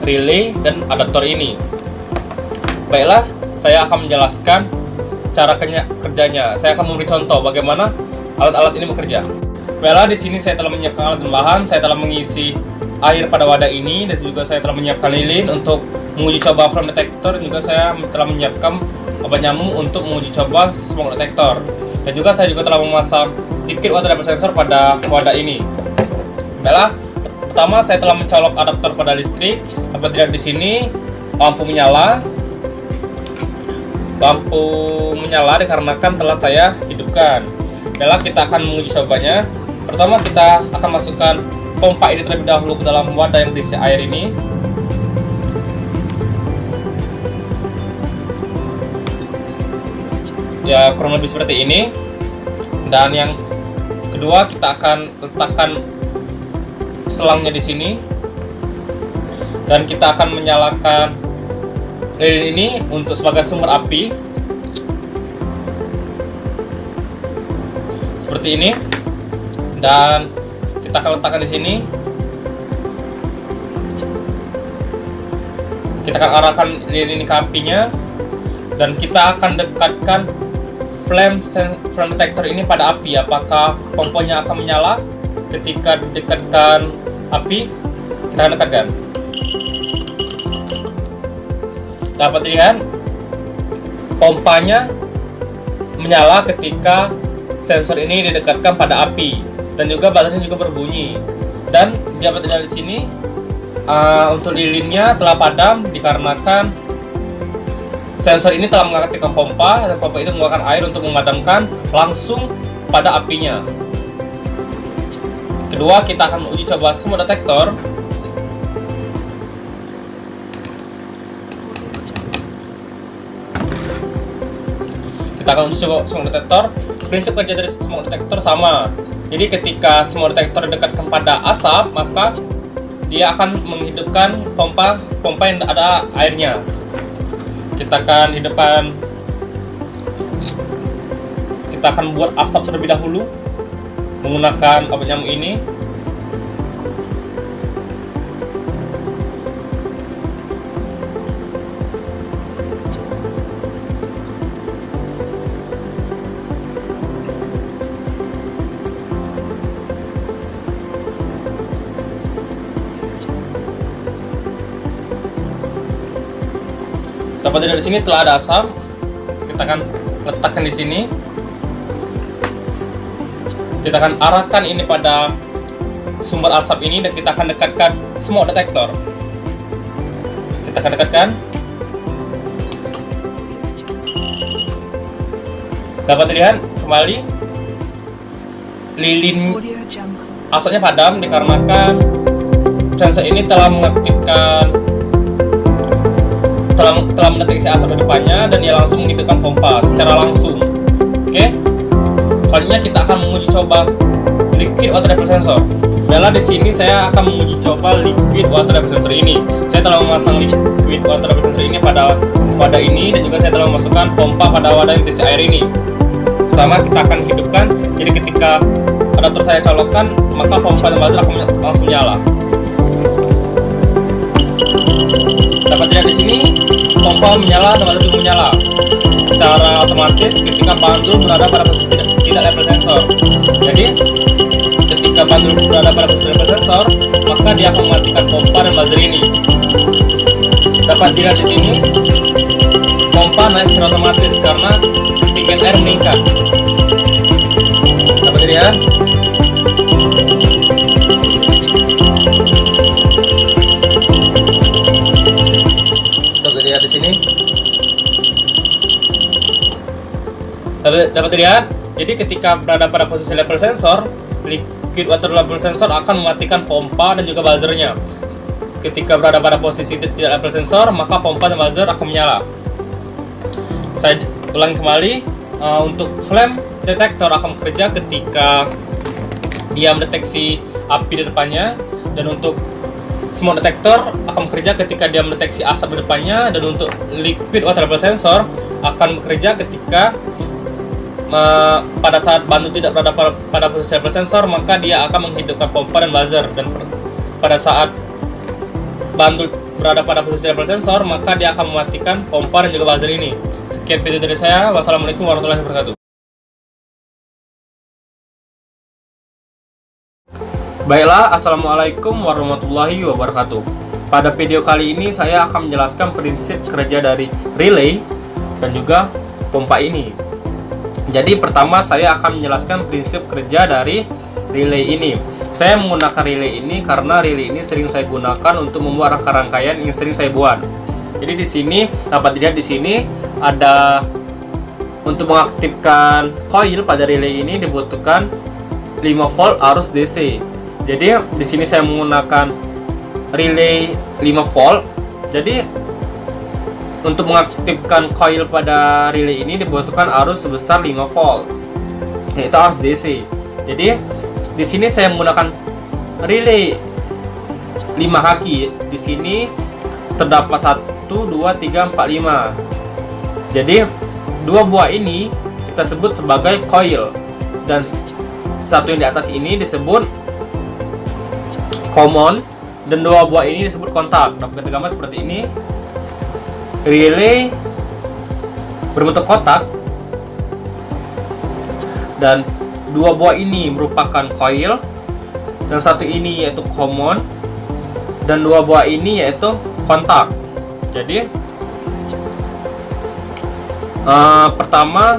relay dan adaptor ini. Baiklah, saya akan menjelaskan cara kerjanya. Saya akan memberi contoh bagaimana alat-alat ini bekerja. Baiklah, di sini saya telah menyiapkan alat dan bahan. Saya telah mengisi air pada wadah ini, dan juga saya telah menyiapkan lilin untuk menguji coba flame detector, dan juga saya telah menyiapkan obat nyamuk untuk menguji coba smoke detector. Dan juga saya telah memasang liquid water level sensor pada wadah ini. Baiklah, pertama saya telah mencolok adaptor pada listrik. Dapat dilihat di sini lampu menyala. Lampu menyala dikarenakan telah saya hidupkan. Baiklah, kita akan menguji cobanya. Pertama kita akan masukkan pompa ini terlebih dahulu ke dalam wadah yang berisi air ini. Ya, kurang lebih seperti ini. Dan yang kedua kita akan letakkan selangnya di sini. Dan kita akan menyalakan lilin ini untuk sebagai sumber api. Seperti ini. Dan kita akan letakkan di sini. Kita akan arahkan lilin ini ke apinya, dan kita akan dekatkan flame detector ini pada api. Apakah pompanya akan menyala ketika didekatkan api? Kita akan dekatkan. Dapat dilihat pompanya menyala ketika sensor ini didekatkan pada api, dan juga baterainya juga berbunyi. Dan dapat dilihat di sini untuk lilinnya telah padam dikarenakan sensor ini telah mengaktifkan pompa, dan pompa itu mengeluarkan air untuk memadamkan langsung pada apinya. Kedua, kita akan uji coba smoke detector. Kita akan uji coba smoke detector. Prinsip kerja dari smoke detector sama. Jadi ketika smoke detector dekatkan pada asap, maka dia akan menghidupkan pompa yang ada airnya. Kita akan buat asap terlebih dahulu menggunakan obat nyamuk ini. Dapat dilihat di sini telah ada asap. Kita akan letakkan di sini. Kita akan arahkan ini pada sumber asap ini, dan kita akan dekatkan smoke detector. Kita akan dekatkan. Dapat dilihat kembali lilin Audio Jungle. asapnya padam dikarenakan sensor ini telah mendeteksi asap di depannya, dan dia langsung menghidupkan pompa secara langsung. Oke. Selanjutnya kita akan menguji coba liquid water level sensor. Di sini saya akan menguji coba liquid water level sensor ini. Saya telah memasang liquid water level sensor ini pada wadah ini, dan juga saya telah memasukkan pompa pada wadah yang berisi air ini. Pertama kita akan hidupkan. Jadi ketika adaptor saya colokkan, maka pompa dan buzzer akan langsung nyala. Dapat dilihat di sini pompa menyala dan buzzer juga menyala secara otomatis ketika bundle berada pada posisi tidak level sensor. Jadi ketika bundle berada pada posisi level sensor, maka dia akan mematikan pompa dan buzzer ini. Dapat dilihat di sini pompa naik secara otomatis karena ketinggian air meningkat. Dapat dilihat. Di sini dapat dilihat. Jadi ketika berada pada posisi level sensor, liquid water level sensor akan mematikan pompa dan juga buzzernya. Ketika berada pada posisi tidak level sensor, maka pompa dan buzzer akan menyala. Saya ulangi kembali. Untuk flame detector akan bekerja ketika dia mendeteksi api di depannya, dan untuk smoke detector akan bekerja ketika dia mendeteksi asap di depannya, dan untuk liquid water level sensor akan bekerja ketika pada saat bandul tidak berada pada posisi level sensor, maka dia akan menghidupkan pompa dan buzzer, dan pada saat bandul berada pada posisi level sensor, maka dia akan mematikan pompa dan juga buzzer ini. Sekian video dari saya. Wassalamualaikum warahmatullahi wabarakatuh. Baiklah, assalamualaikum warahmatullahi wabarakatuh. Pada video kali ini saya akan menjelaskan prinsip kerja dari relay dan juga pompa ini. Jadi pertama saya akan menjelaskan prinsip kerja dari relay ini. Saya menggunakan relay ini karena relay ini sering saya gunakan untuk membuat rangkaian yang sering saya buat. Jadi di sini dapat dilihat, di sini ada untuk mengaktifkan coil pada relay ini dibutuhkan 5 volt arus DC. Jadi di sini saya menggunakan relay 5 volt. Jadi untuk mengaktifkan coil pada relay ini dibutuhkan arus sebesar 5 volt, yaitu arus DC. Jadi di sini saya menggunakan relay 5 kaki. Di sini terdapat 1, 2, 3, 4, 5. Jadi dua buah ini kita sebut sebagai coil, dan satu yang di atas ini disebut common, dan dua buah ini disebut kontak. Dapat kita gambar seperti ini. Relay berbentuk kotak, dan dua buah ini merupakan coil, dan satu ini yaitu common, dan dua buah ini yaitu kontak. Jadi pertama,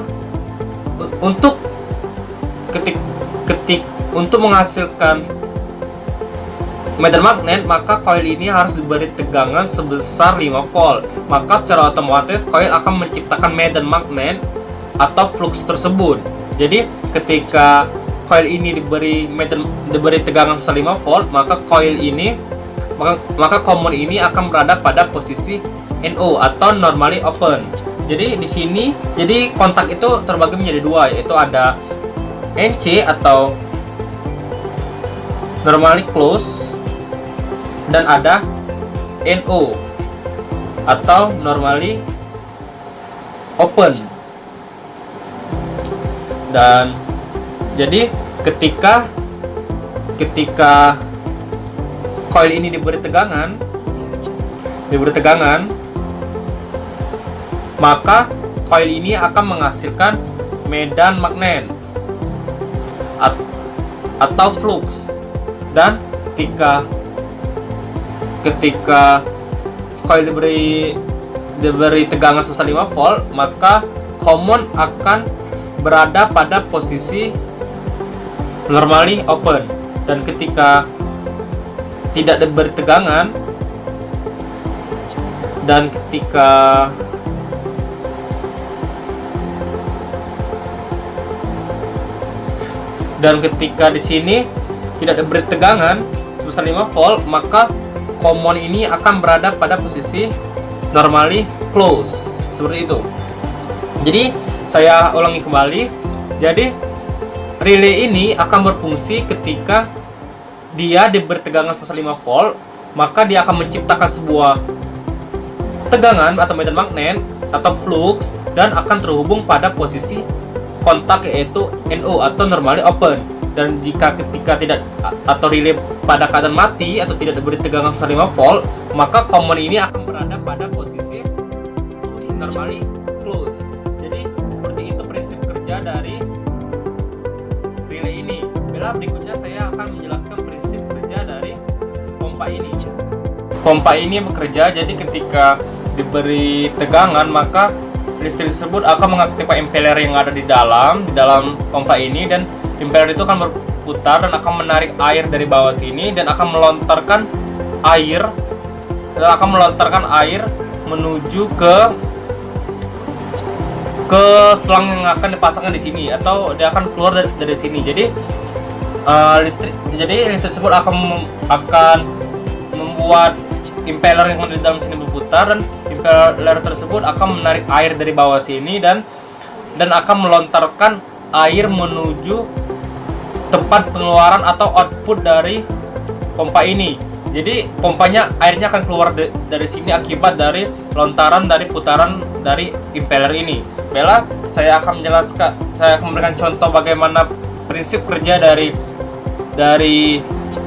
untuk untuk menghasilkan medan magnet, maka coil ini harus diberi tegangan sebesar 5 volt. Maka secara otomatis coil akan menciptakan medan magnet atau flux tersebut. Jadi ketika coil ini diberi tegangan sebesar 5 volt, maka coil ini maka common ini akan berada pada posisi NO atau normally open. Jadi di sini kontak itu terbagi menjadi dua, yaitu ada NC atau normally close, dan ada NO atau normally open. Dan jadi ketika coil ini diberi tegangan, maka coil ini akan menghasilkan medan magnet atau flux. Dan ketika coil diberi tegangan sebesar 5 volt, maka common akan berada pada posisi normally open. Dan ketika tidak diberi tegangan, dan ketika di sini tidak diberi tegangan sebesar 5 volt, maka common ini akan berada pada posisi normally close, seperti itu. Jadi saya ulangi kembali. Jadi relay ini akan berfungsi ketika dia diberi tegangan sebesar 5 volt, maka dia akan menciptakan sebuah tegangan atau medan magnet atau flux, dan akan terhubung pada posisi kontak, yaitu NO atau normally open. Dan ketika tidak atau relay pada keadaan mati atau tidak diberi tegangan sebesar 5 volt, maka common ini akan berada pada posisi normally close. Jadi seperti itu prinsip kerja dari relay ini. Berikutnya saya akan menjelaskan prinsip kerja dari pompa ini. Pompa ini bekerja, jadi ketika diberi tegangan, maka listrik tersebut akan mengaktifkan impeller yang ada di dalam pompa ini, dan impeller itu akan berputar dan akan menarik air dari bawah sini, dan akan melontarkan air menuju ke selang yang akan dipasangkan di sini, atau dia akan keluar dari sini. Jadi listrik tersebut akan membuat impeller yang ada di dalam sini berputar, dan impeller tersebut akan menarik air dari bawah sini dan akan melontarkan air menuju tempat pengeluaran atau output dari pompa ini. Jadi pompanya airnya akan keluar dari sini akibat dari lontaran dari putaran dari impeller ini. Baiklah, saya akan memberikan contoh bagaimana prinsip kerja dari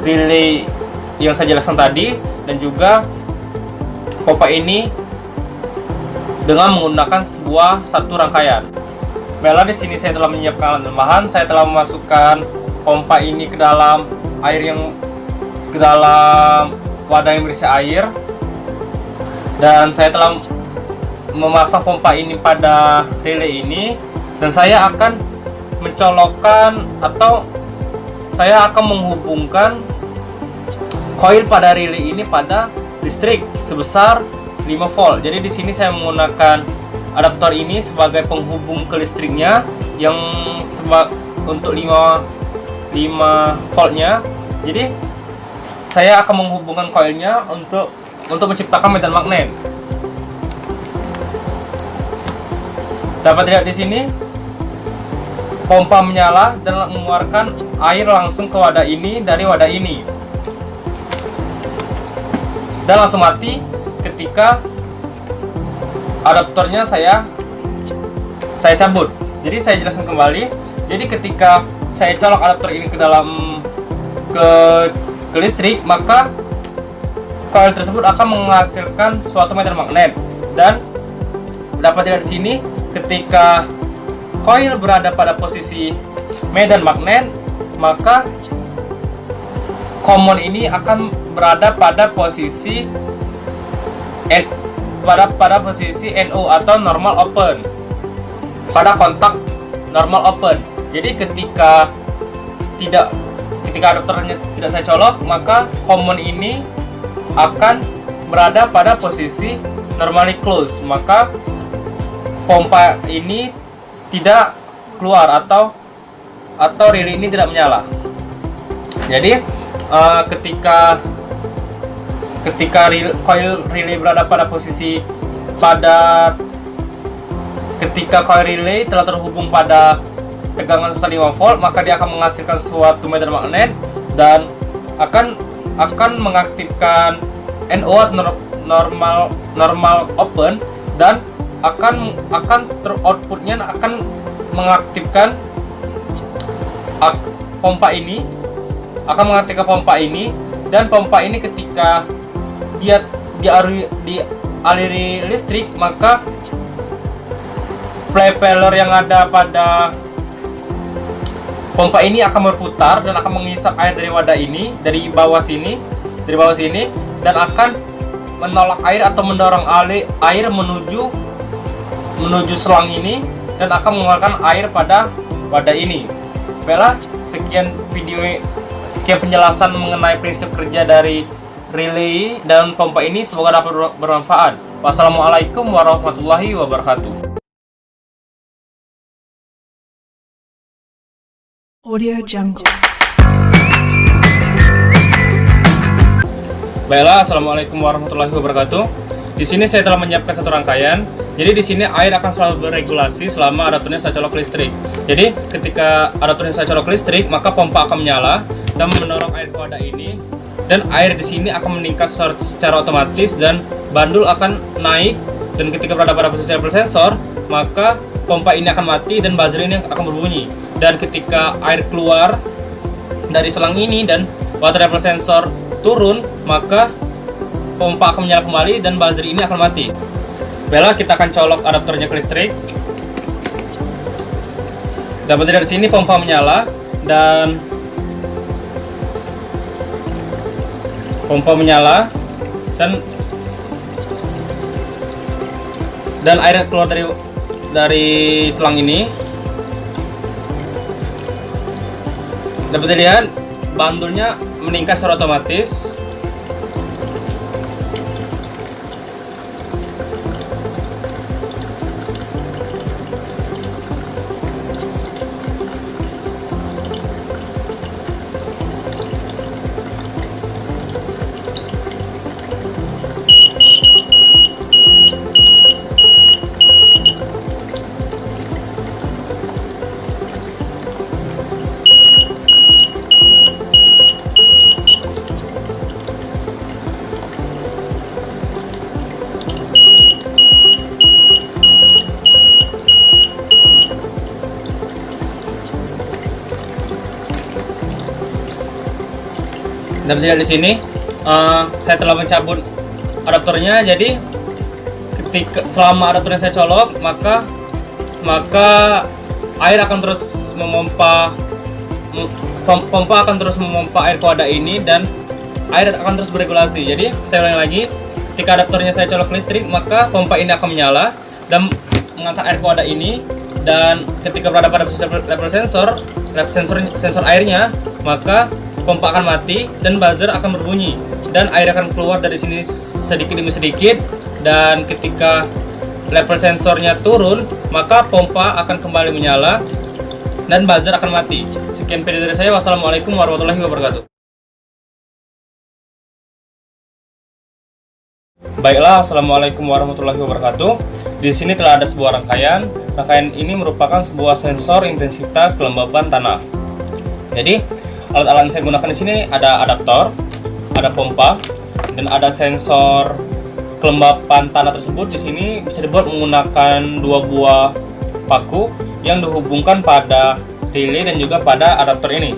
relay yang saya jelaskan tadi, dan juga pompa ini dengan menggunakan satu rangkaian. Baiklah, di sini saya telah menyiapkan alat tambahan. Saya telah memasukkan pompa ini ke dalam wadah yang berisi air, dan saya telah memasang pompa ini pada relay ini, dan saya akan mencolokkan atau saya akan menghubungkan koil pada relay ini pada listrik sebesar 5 volt. Jadi di sini saya menggunakan adaptor ini sebagai penghubung ke listriknya yang untuk 5 voltnya. Jadi saya akan menghubungkan koilnya untuk menciptakan medan magnet. Dapat dilihat di sini, pompa menyala dan mengeluarkan air langsung ke wadah ini dari wadah ini, dan langsung mati ketika adaptornya saya cabut. Jadi saya jelaskan kembali. Jadi ketika saya colok adaptor ini ke listrik, maka koil tersebut akan menghasilkan suatu medan magnet. Dan dapat dilihat di sini, ketika koil berada pada posisi medan magnet, maka common ini akan berada pada posisi posisi NO atau normal open, pada kontak normal open. Jadi ketika adaptornya tidak saya colok, maka common ini akan berada pada posisi normally close, maka pompa ini tidak keluar atau relay ini tidak menyala. Jadi ketika coil relay berada pada posisi ketika coil relay telah terhubung pada tegangan sebesar 5 volt, maka dia akan menghasilkan suatu medan magnet dan akan mengaktifkan NO atau normal open, dan outputnya akan mengaktifkan pompa ini, dan pompa ini ketika dia dialiri listrik, maka propeller yang ada pada pompa ini akan berputar dan akan menghisap air dari wadah ini, dari bawah sini, dan akan menolak air atau mendorong air menuju selang ini, dan akan mengeluarkan air pada wadah ini. Baiklah, sekian penjelasan mengenai prinsip kerja dari relay dan pompa ini, semoga dapat bermanfaat. Wassalamualaikum warahmatullahi wabarakatuh. Audio Jungle. Baiklah, assalamualaikum warahmatullahi wabarakatuh. Di sini saya telah menyiapkan satu rangkaian. Jadi di sini air akan selalu beregulasi selama adaptornya saya colok listrik. Jadi ketika adaptornya saya colok listrik, maka pompa akan menyala dan mendorong air ke wadah ini, dan air di sini akan meningkat secara otomatis dan bandul akan naik, dan ketika berada pada posisi level sensor, maka pompa ini akan mati dan buzzer ini akan berbunyi. Dan ketika air keluar dari selang ini dan water level sensor turun, maka pompa akan menyala kembali dan buzzer ini akan mati. Baiklah, kita akan colok adaptornya ke listrik. Dapat dilihat di sini pompa menyala dan air keluar dari selang ini. Dapat dilihat bandulnya meningkat secara otomatis. Dan bisa lihat di sini, saya telah mencabut adaptornya. Jadi selama adaptornya saya colok, maka air akan terus memompa, pompa akan terus memompa air ke wadah ini dan air akan terus beregulasi. Jadi saya ulangi lagi, ketika adaptornya saya colok listrik, maka pompa ini akan menyala dan mengangkat air ke wadah ini, dan ketika berada pada posisi level sensor airnya, maka pompa akan mati dan buzzer akan berbunyi dan air akan keluar dari sini sedikit demi sedikit. Dan ketika level sensornya turun, maka pompa akan kembali menyala dan buzzer akan mati. Sekian video dari saya. Wassalamualaikum warahmatullahi wabarakatuh. Baiklah, assalamualaikum warahmatullahi wabarakatuh. Di sini telah ada sebuah rangkaian. Rangkaian ini merupakan sebuah sensor intensitas kelembapan tanah. Jadi alat-alat yang saya gunakan di sini ada adaptor, ada pompa, dan ada sensor kelembapan tanah tersebut. Di sini bisa dibuat menggunakan dua buah paku yang dihubungkan pada relay dan juga pada adaptor ini.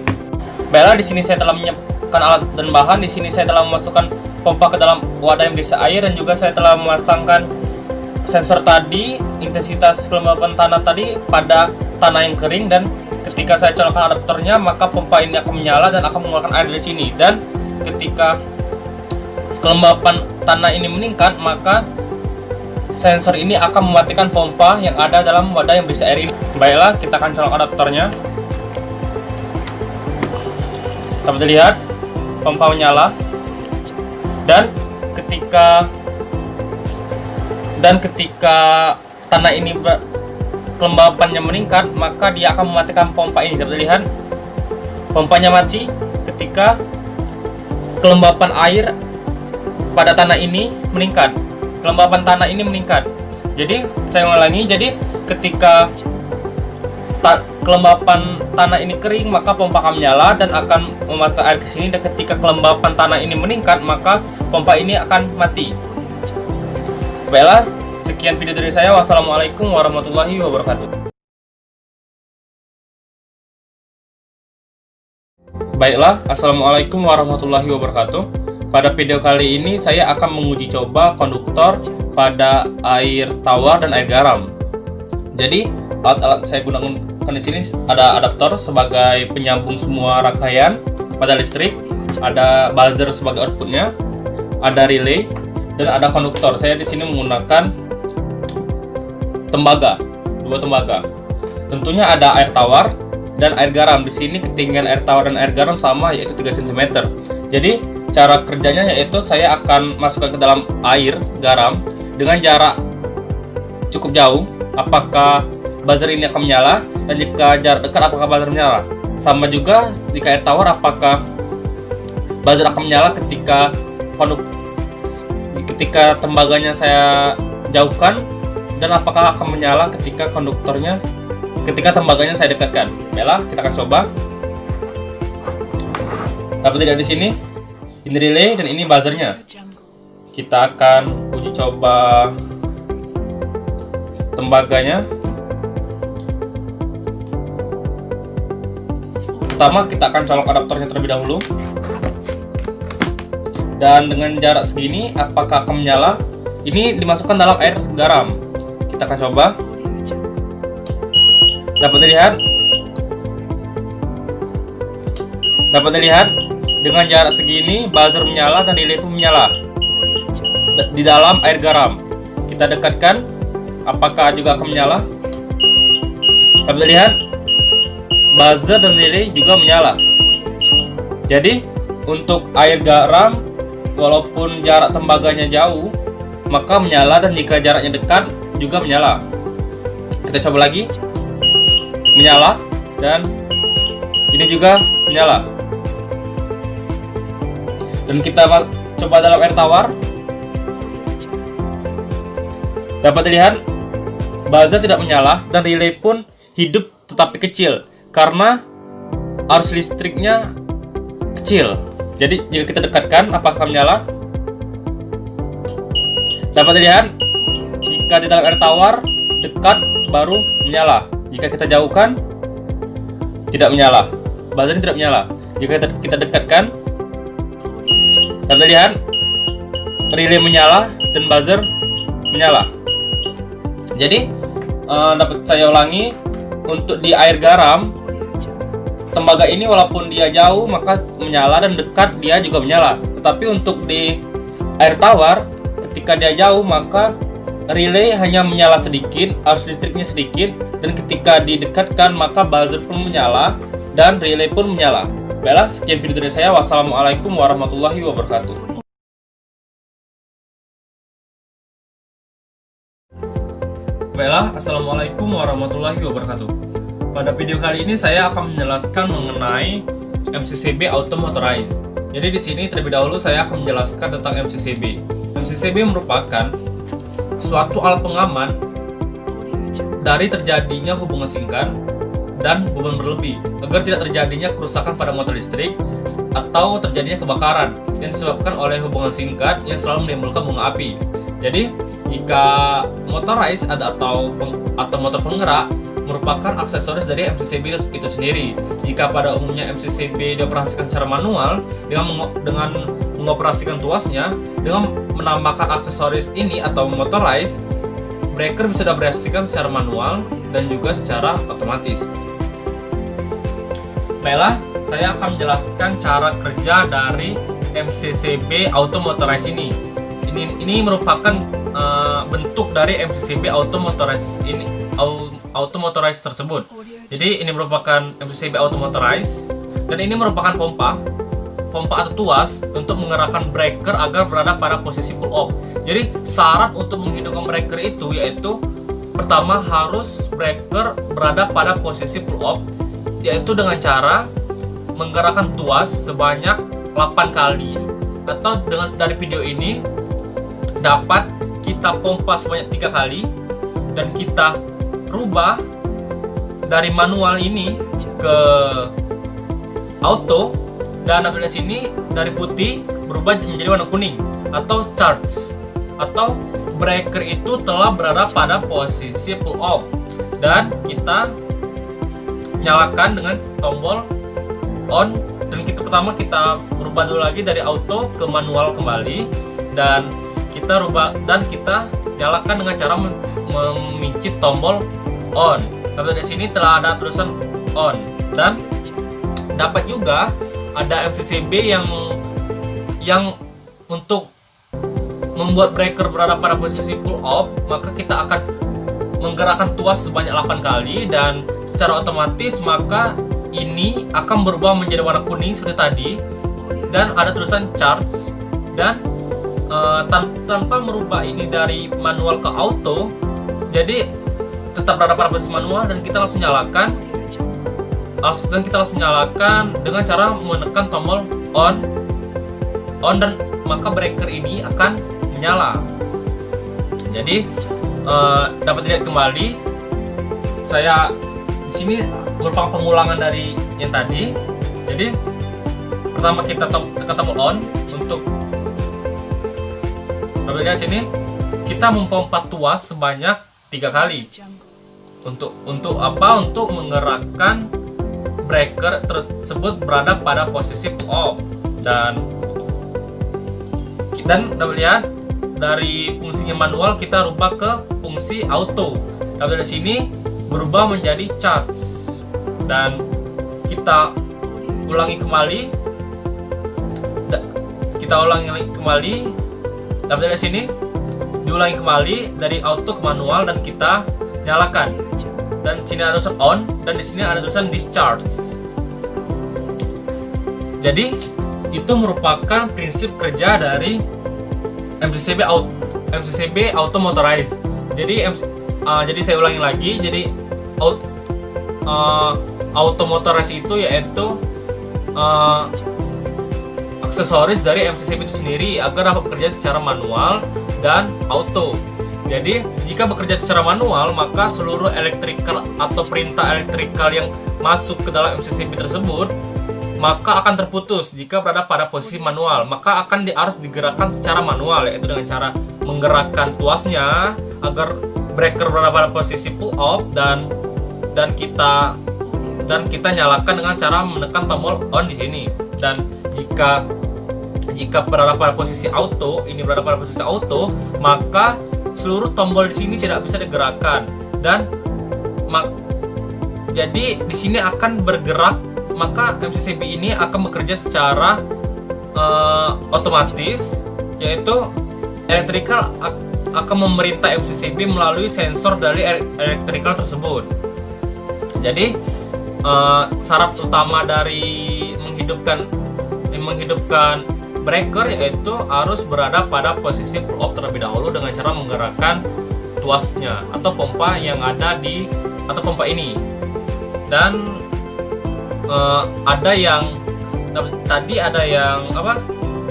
Baiklah, di sini saya telah menyiapkan alat dan bahan. Di sini saya telah memasukkan pompa ke dalam wadah yang berisi air, dan juga saya telah memasangkan sensor tadi, intensitas kelembapan tanah tadi, pada tanah yang kering. Dan ketika saya colokkan adaptornya, maka pompa ini akan menyala dan akan mengeluarkan air dari sini. Dan ketika kelembapan tanah ini meningkat, maka sensor ini akan mematikan pompa yang ada dalam wadah yang berisi air ini. Baiklah, kita akan colok adaptornya. Dapat dilihat pompa menyala, dan ketika tanah ini kelembapannya meningkat, maka dia akan mematikan pompa ini. Dapat dilihat pompanya mati ketika kelembapan air pada tanah ini meningkat. Kelembapan tanah ini meningkat. Jadi saya ulangi, jadi ketika kelembapan tanah ini kering, maka pompa akan menyala dan akan memasukkan air ke sini. Dan ketika kelembapan tanah ini meningkat, maka pompa ini akan mati. Baiklah, sekian video dari saya. Wassalamualaikum warahmatullahi wabarakatuh. Baiklah, assalamualaikum warahmatullahi wabarakatuh. Pada video kali ini saya akan menguji coba konduktor pada air tawar dan air garam. Jadi alat-alat saya gunakan di sini ada adaptor sebagai penyambung semua rangkaian pada listrik, ada buzzer sebagai outputnya, ada relay, dan ada konduktor. Saya di sini menggunakan tembaga, dua tembaga. Tentunya ada air tawar dan air garam. Di sini ketinggian air tawar dan air garam sama, yaitu 3 cm. Jadi cara kerjanya yaitu saya akan masukkan ke dalam air garam dengan jarak cukup jauh. Apakah buzzer ini akan menyala, dan jika jarak dekat apakah buzzer menyala. Sama juga jika air tawar, apakah buzzer akan menyala ketika tembaganya saya jauhkan, dan apakah akan menyala ketika tembaganya saya dekatkan. Baiklah, kita akan coba. Dapat dilihat di sini, ini relay dan ini buzzernya. Kita akan uji coba tembaganya. Pertama, kita akan colok adaptornya terlebih dahulu. Dan dengan jarak segini, apakah akan menyala? Ini dimasukkan dalam air garam. Kita akan coba. Dapat dilihat dengan jarak segini, buzzer menyala dan relay pun menyala di dalam air garam. Kita dekatkan, apakah juga akan menyala? Dapat dilihat buzzer dan relay juga menyala. Jadi untuk air garam, walaupun jarak tembaganya jauh, maka menyala, dan jika jaraknya dekat juga menyala. Kita coba lagi. Menyala, dan ini juga menyala. Dan kita coba dalam air tawar. Dapat dilihat buzzer tidak menyala dan relay pun hidup tetapi kecil karena arus listriknya kecil. Jadi jika kita dekatkan, apakah menyala? Dapat dilihat jika di dalam air tawar dekat baru menyala. Jika kita jauhkan, tidak menyala. Buzzer ini tidak menyala. Jika kita dekatkan, Dapat lihat relay menyala dan buzzer menyala. Jadi dapat saya ulangi, untuk di air garam tembaga ini walaupun dia jauh maka menyala dan dekat dia juga menyala. Tetapi untuk di air tawar ketika dia jauh maka relay hanya menyala sedikit, arus listriknya sedikit, dan ketika didekatkan maka buzzer pun menyala dan relay pun menyala. Baiklah, sekian video dari saya. Wassalamualaikum warahmatullahi wabarakatuh. Baiklah, assalamualaikum warahmatullahi wabarakatuh. Pada video kali ini saya akan menjelaskan mengenai MCCB Auto Motorized. Jadi di sini terlebih dahulu saya akan menjelaskan tentang MCCB. MCCB merupakan suatu alat pengaman dari terjadinya hubungan singkat dan beban berlebih agar tidak terjadinya kerusakan pada motor listrik atau terjadinya kebakaran yang disebabkan oleh hubungan singkat yang selalu menimbulkan bunga api. Jadi jika motorized atau motor penggerak merupakan aksesoris dari MCCB itu sendiri. Jika pada umumnya MCCB dioperasikan secara manual dengan mengoperasikan tuasnya, dengan menambahkan aksesoris ini atau motorized, breaker bisa dioperasikan secara manual dan juga secara otomatis. Baiklah, saya akan menjelaskan cara kerja dari MCCB Auto Motorized ini. Ini merupakan bentuk dari MCCB Auto Motorized tersebut. Jadi ini merupakan MCCB Auto Motorized dan ini merupakan pompa atau tuas untuk menggerakkan breaker agar berada pada posisi pull off. Jadi syarat untuk menghidupkan breaker itu yaitu pertama harus breaker berada pada posisi pull off, yaitu dengan cara menggerakkan tuas sebanyak 8 kali, atau dari video ini dapat kita pompa sebanyak 3 kali dan kita rubah dari manual ini ke auto, dan apabila sini dari putih berubah menjadi warna kuning atau charge, atau breaker itu telah berada pada posisi pull off, dan kita nyalakan dengan tombol on. Dan pertama kita rubah dulu lagi dari auto ke manual kembali, dan kita nyalakan dengan cara memincit tombol on. Tapi di sini telah ada tulisan on, dan dapat juga ada MCCB yang untuk membuat breaker berada pada posisi pull off, maka kita akan menggerakkan tuas sebanyak 8 kali, dan secara otomatis maka ini akan berubah menjadi warna kuning seperti tadi, dan ada tulisan charge, dan tanpa merubah ini dari manual ke auto, jadi tetap berada pada posisi manual, dan kita langsung nyalakan dengan cara menekan tombol on, dan maka breaker ini akan menyala. Jadi dapat dilihat kembali, saya di sini merupakan pengulangan dari yang tadi. Jadi pertama kita tekan tombol on untuk, dapat lihat sini kita mempompa tuas sebanyak 3 kali. Untuk apa? Untuk menggerakkan breaker tersebut berada pada posisi pull off, dan dapat lihat dari fungsinya manual kita rubah ke fungsi auto. Dapat lihat sini berubah menjadi charge, dan kita ulangi kembali. Dapat lihat sini diulangi kembali dari auto ke manual, dan kita nyalakan. Dan sini ada tulisan on, dan di sini ada tulisan discharge. Jadi itu merupakan prinsip kerja dari MCCB Auto Motorized. Jadi saya ulangi lagi. Jadi Auto Motorized itu yaitu aksesoris dari MCCB itu sendiri agar dapat bekerja secara manual dan auto. Jadi jika bekerja secara manual, maka seluruh elektrikal atau perintah elektrikal yang masuk ke dalam MCCB tersebut maka akan terputus. Jika berada pada posisi manual, maka harus digerakkan secara manual, yaitu dengan cara menggerakkan tuasnya agar breaker berada pada posisi pull off, dan kita nyalakan dengan cara menekan tombol on di sini. Dan jika jika berada pada posisi auto, maka seluruh tombol di sini tidak bisa digerakkan dan jadi di sini akan bergerak, maka MCCB ini akan bekerja secara otomatis, yaitu electrical akan memerintah MCCB melalui sensor dari electrical tersebut. Jadi syarat utama dari menghidupkan breaker yaitu harus berada pada posisi pull off terlebih dahulu dengan cara menggerakkan tuasnya atau pompa yang ada di atau pompa ini. Dan ada yang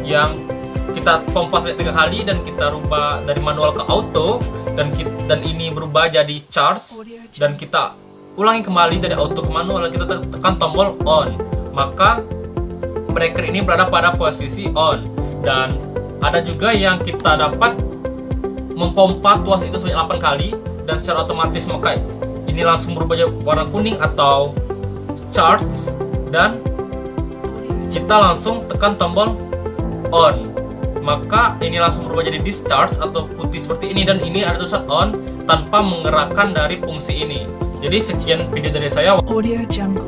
yang kita pompa sampai 3 kali dan kita rubah dari manual ke auto dan ini berubah jadi charge, dan kita ulangi kembali dari auto ke manual dan kita tekan tombol on, maka breaker ini berada pada posisi on. Dan ada juga yang kita dapat mempompa tuas itu sebanyak 8 kali dan secara otomatis maka ini langsung berubah jadi warna kuning atau charge, dan kita langsung tekan tombol on, maka ini langsung berubah jadi discharge atau putih seperti ini, dan ini ada tulisan on tanpa menggerakkan dari fungsi ini. Jadi sekian video dari saya. Audio Jungle.